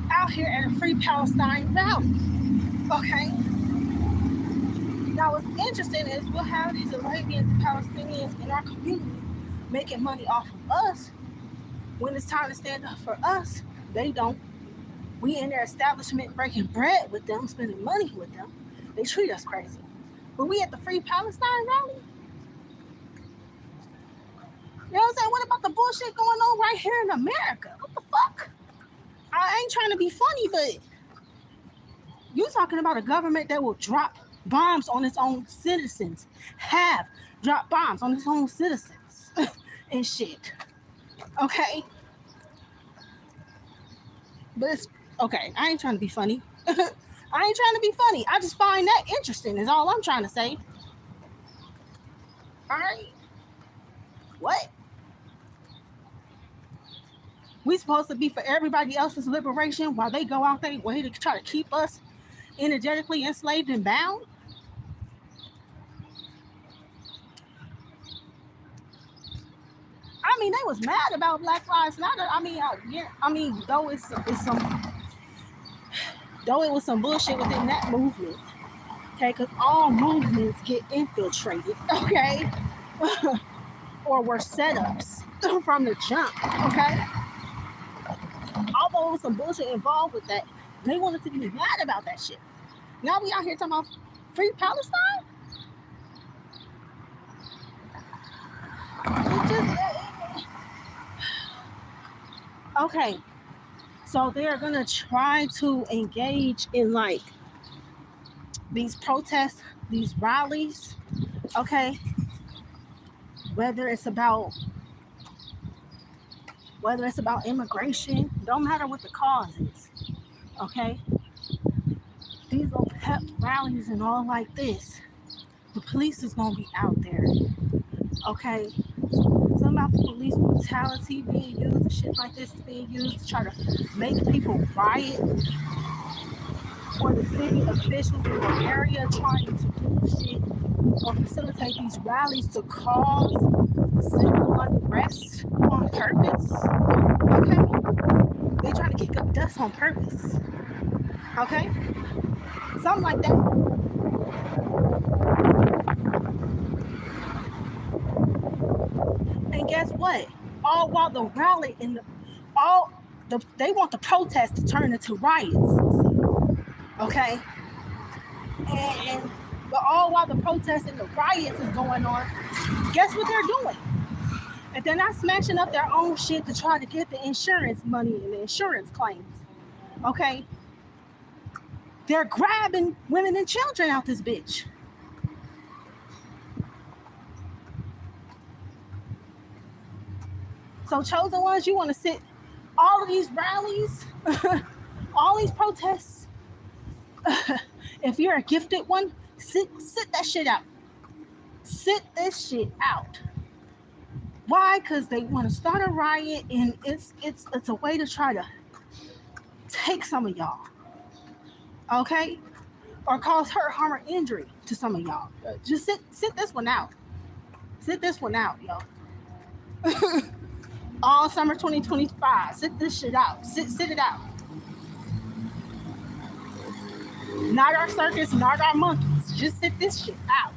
out here at a Free Palestine rally. Okay. Now, what's interesting is we'll have these Arabians and Palestinians in our community making money off of us. When it's time to stand up for us, they don't. We in their establishment breaking bread with them, spending money with them. They treat us crazy. But we at the Free Palestine rally? You know what I'm saying? What about the bullshit going on right here in America? What the fuck? I ain't trying to be funny, but you talking about a government that will drop bombs on its own citizens, have dropped bombs on its own citizens and shit. Okay? But it's okay. I ain't trying to be funny. I ain't trying to be funny. I just find that interesting is all I'm trying to say. All right? What? We supposed to be for everybody else's liberation while they go out their way to try to keep us energetically enslaved and bound? I mean, they was mad about Black Lives Matter. I mean, though it was some bullshit within that movement, okay? Because all movements get infiltrated, okay, or were setups from the jump, okay. Although there was some bullshit involved with that, they wanted to be mad about that shit. Now we out here talking about Free Palestine. Okay, so they're gonna try to engage in like these protests, these rallies, okay? Whether it's about immigration, don't matter what the cause is, okay? These little pep rallies and all like this, the police is gonna be out there, okay? Some about the police brutality being used, shit like this being used to try to make people riot. or the city officials in the area trying to do shit or facilitate these rallies to cause civil unrest on purpose. Okay? They're trying to kick up dust on purpose. Okay? Something like that. And guess what? All while the rally and they want the protest to turn into riots. Okay? And but all while the protests and the riots is going on, guess what they're doing? If they're not smashing up their own shit to try to get the insurance money and the insurance claims, okay? They're grabbing women and children out this bitch. So chosen ones, you want to sit all of these rallies, all these protests. If you're a gifted one, sit that shit out. Sit this shit out. Why? Because they want to start a riot, and it's a way to try to take some of y'all, okay, or cause hurt, harm, or injury to some of y'all. Just sit this one out. Sit this one out, y'all. All summer 2025. Sit this shit out. Sit it out. Not our circus, not our monkeys. Just sit this shit out.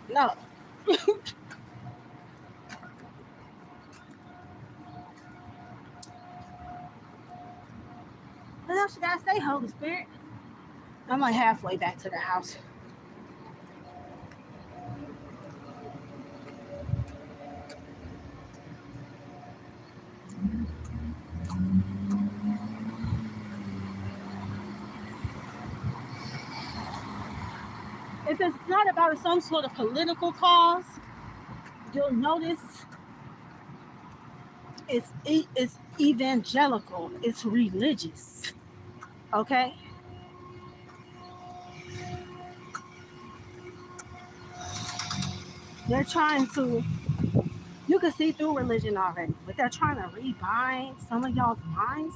No. What else should I say, Holy Spirit? I'm like halfway back to the house. If it's not about some sort of political cause, you'll notice it's evangelical, it's religious, okay? They're trying to, you can see through religion already, but they're trying to rebind some of y'all's minds.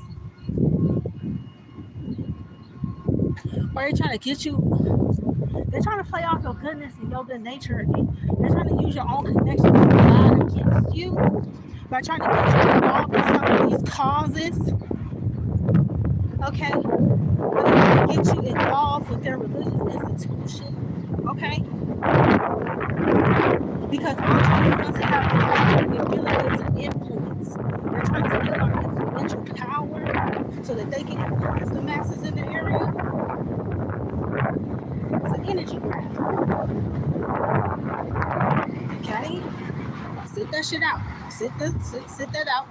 Or they're trying to get you, they're trying to play off your goodness and your good nature. They're trying to use your own connection to God against you by trying to get you involved in some of these causes. Okay? Or they're trying to get you involved with their religious institution. Okay? Because all chosen ones have the ability to influence. They're trying to steal our influential power so that they can influence the masses in the area. It's an energy grab. Okay? Sit that shit out. Sit that out.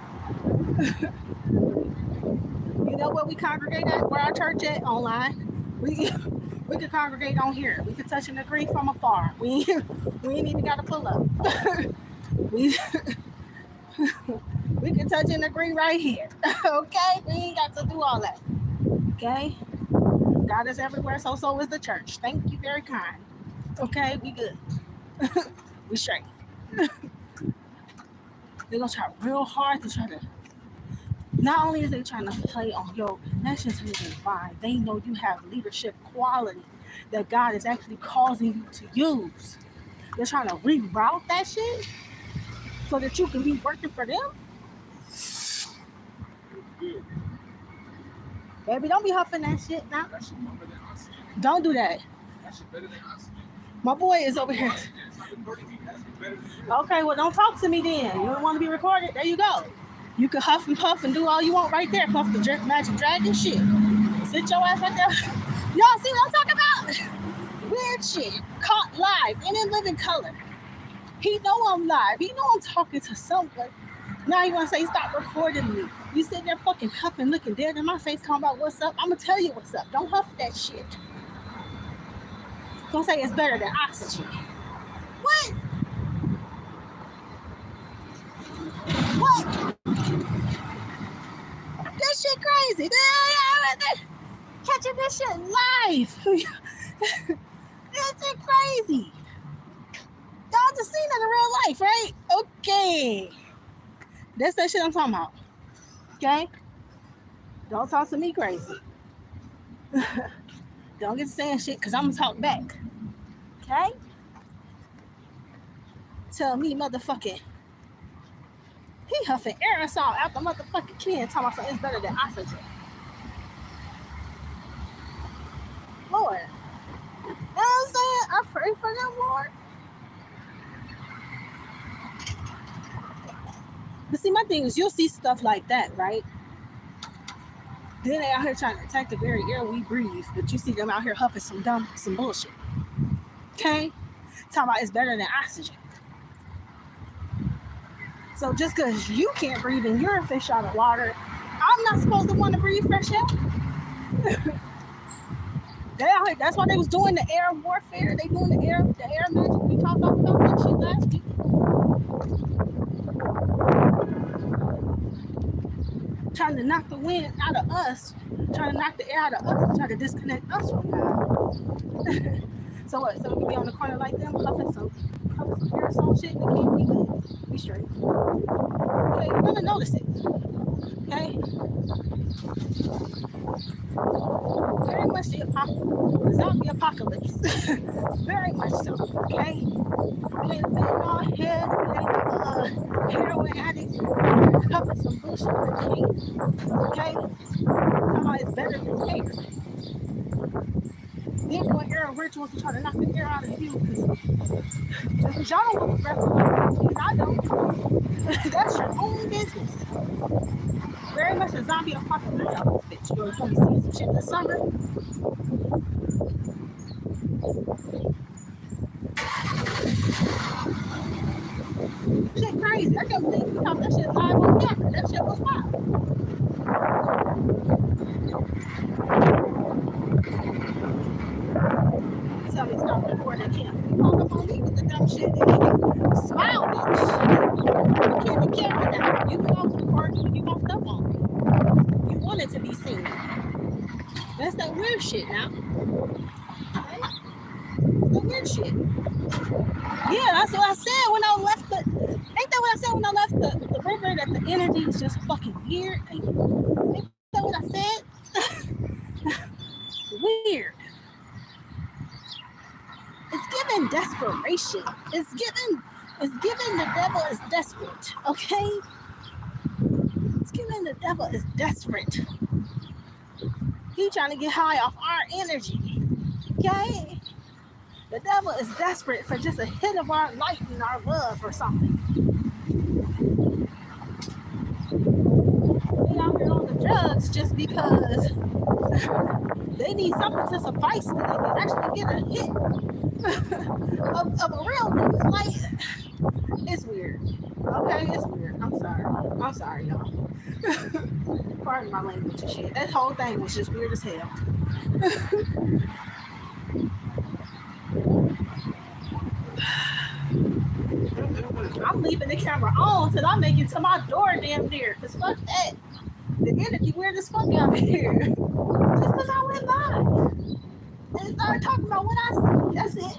You know where we congregate at? Where our church at? Online. We can congregate on here. We can touch and agree from afar. We ain't even got to pull up. we can touch and agree right here. Okay? We ain't got to do all that. Okay? God is everywhere, so is the church. Thank you, very kind. Okay? We good. We straight. They're going to try real hard to try to, not only is they trying to play on your connection to the divine, they know you have leadership quality that God is actually causing you to use. They're trying to reroute that shit so that you can be working for them. Baby, don't be huffing that shit now. Don't do that. My boy is over here. Okay, well, don't talk to me then. You don't want to be recorded? There you go. You can huff and puff and do all you want right there. Puff the magic dragon shit. Sit your ass right there. Y'all see what I'm talking about? Weird shit. Caught live and in living color. He know I'm live. He know I'm talking to someone. Now you want to say, stop recording me. You sitting there fucking huffing, looking dead in my face, talking about what's up. I'm going to tell you what's up. Don't huff that shit. Don't say it's better than oxygen. What? What? That shit crazy. Catching this shit live. That shit crazy. Y'all just seen it in real life, right? Okay. That's that shit I'm talking about. Okay? Don't talk to me crazy. Don't get saying shit because I'm going to talk back. Okay? Tell me motherfucking, he huffing aerosol out the motherfucking can talking about something it's better than oxygen. Lord. You know what I'm saying? I pray for them, Lord. But see, my thing is, you'll see stuff like that, right? Then they out here trying to attack the very air we breathe, but you see them out here huffing some bullshit. Okay? Talking about it's better than oxygen. So just because you can't breathe and you're a fish out of water, I'm not supposed to want to breathe fresh air. That's why they was doing the air warfare. They doing the air magic. We talked about that shit last week. Trying to knock the wind out of us, trying to knock the air out of us, trying to disconnect us from God. So what? So we can be on the corner like them, puffing some aerosol shit, and can't be good. We straight. Okay, you're gonna notice it. Okay. Very much the zombie apocalypse. Very much so. Okay. It ain't a fentanyl head, it ain't a heroin addict, cover some bullshit with a king. Okay. Somehow it's better than air. Then doing air rituals to try to knock the air out of you because y'all don't want the breath of life, and I don't. That's your own business. Very much a zombie apocalypse out this bitch. You're gonna be seeing some shit this summer. Shit crazy. I can't believe we caught that shit live on camera. That shit was wild. Tell me stop recording camera. You hung up on me with the dumb shit. Smile, bitch. You can't be camera now. You knew I was recording when you walked up on me. You wanted to be seen. That's that weird shit now. Okay? That's that weird shit. Yeah, that's what I said when I left the. Ain't that what I said when I left the river? That the energy is just fucking weird. Ain't that what I said? Weird. It's giving desperation. It's giving the devil is desperate. Okay. It's giving the devil is desperate. He trying to get high off our energy. Okay. The devil is desperate for just a hit of our light and our love or something. They out here on the drugs just because they need something to suffice so they can actually get a hit of a real nigga. Like, it's weird. Okay, it's weird. I'm sorry, y'all. Pardon my language and shit. That whole thing was just weird as hell. I'm leaving the camera on till I make it to my door damn near. Cause fuck that. The energy weird as fuck out here. Just cause I went by. And started talking about what I see. That's it.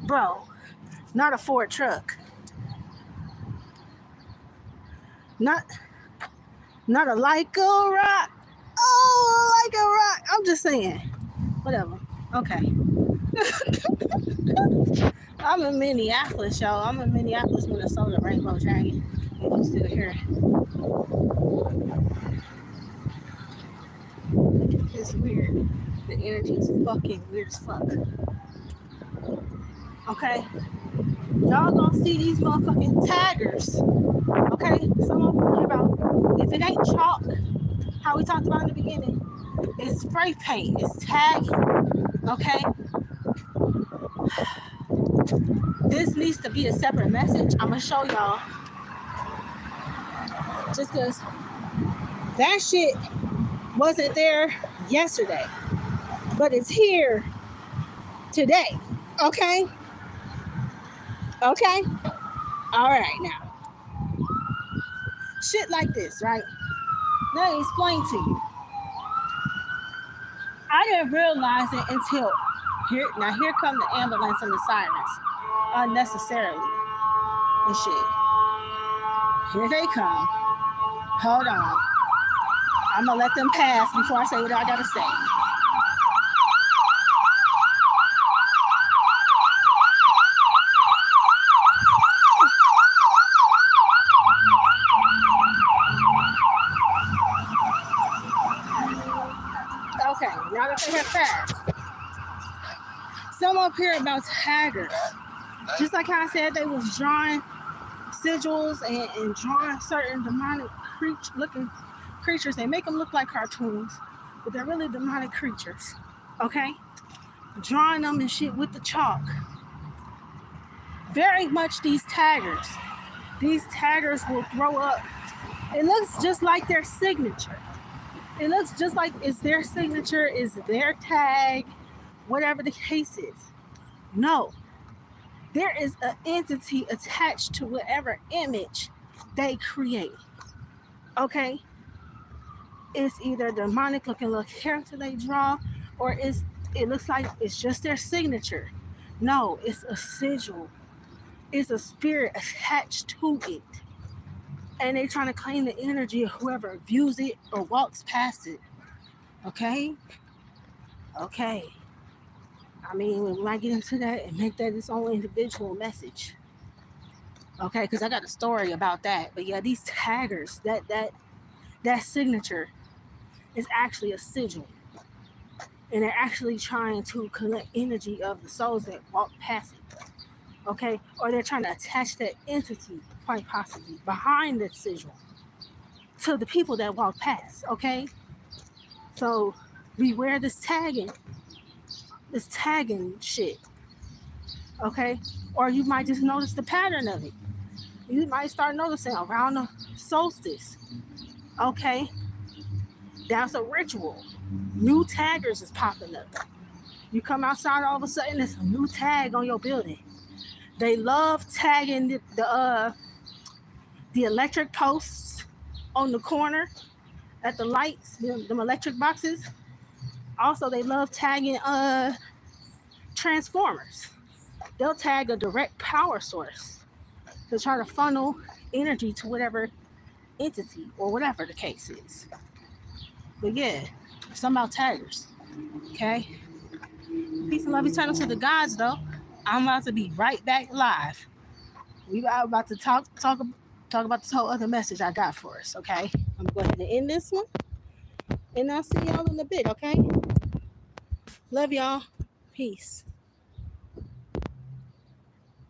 Bro, not a Ford truck. Not a like a rock. Oh, like a rock. I'm just saying. Whatever. Okay. I'm in Minneapolis, y'all. I'm in Minneapolis, Minnesota, Rainbow Dragon. If you still here. It's weird. The energy is fucking weird as fuck. Okay? Y'all gonna see these motherfucking taggers. Okay? Some of them about, if it ain't chalk, how we talked about in the beginning, it's spray paint, it's tagging. Okay? This needs to be a separate message. I'm gonna show y'all. Just because that shit wasn't there yesterday, but it's here today. Okay? Okay? All right now. Shit like this, right? Let me explain to you. I didn't realize it until here come the ambulance and the sirens unnecessarily and shit. Here they come. Hold on. I'm gonna let them pass before I say what I gotta say. Okay, now that they have passed, some up here about taggers. Just like how I said, they was drawing sigils and drawing certain demonic looking creatures. They make them look like cartoons, but they're really demonic creatures. Okay, drawing them and shit with the chalk. Very much these taggers will throw up. It looks just like their signature. It looks just like it's their signature, is their tag, whatever the case is. No, there is an entity attached to whatever image they create. Okay? It's either a demonic looking little character they draw, or it looks like it's just their signature. No, it's a sigil. It's a spirit attached to it. And they're trying to claim the energy of whoever views it or walks past it. Okay? Okay. I mean, we might get into that and make that its own individual message. Okay, because I got a story about that. But yeah, these taggers, that signature is actually a sigil. And they're actually trying to collect energy of the souls that walk past it. Okay? Or they're trying to attach that entity, quite possibly, behind that sigil to the people that walk past. Okay? So beware this tagging shit. Okay? Or you might just notice the pattern of it. You might start noticing around the solstice. Okay? That's a ritual. New taggers is popping up. You come outside, all of a sudden there's a new tag on your building. They love tagging the electric posts on the corner at the lights, them electric boxes. Also, they love tagging transformers. They'll tag a direct power source to try to funnel energy to whatever entity or whatever the case is. But yeah, some about taggers. Okay? Peace and love eternal to the gods, though. I'm about to be right back live. We are about to talk about this whole other message I got for us, okay? I'm going to end this one, and I'll see y'all in a bit, okay? Love y'all. Peace.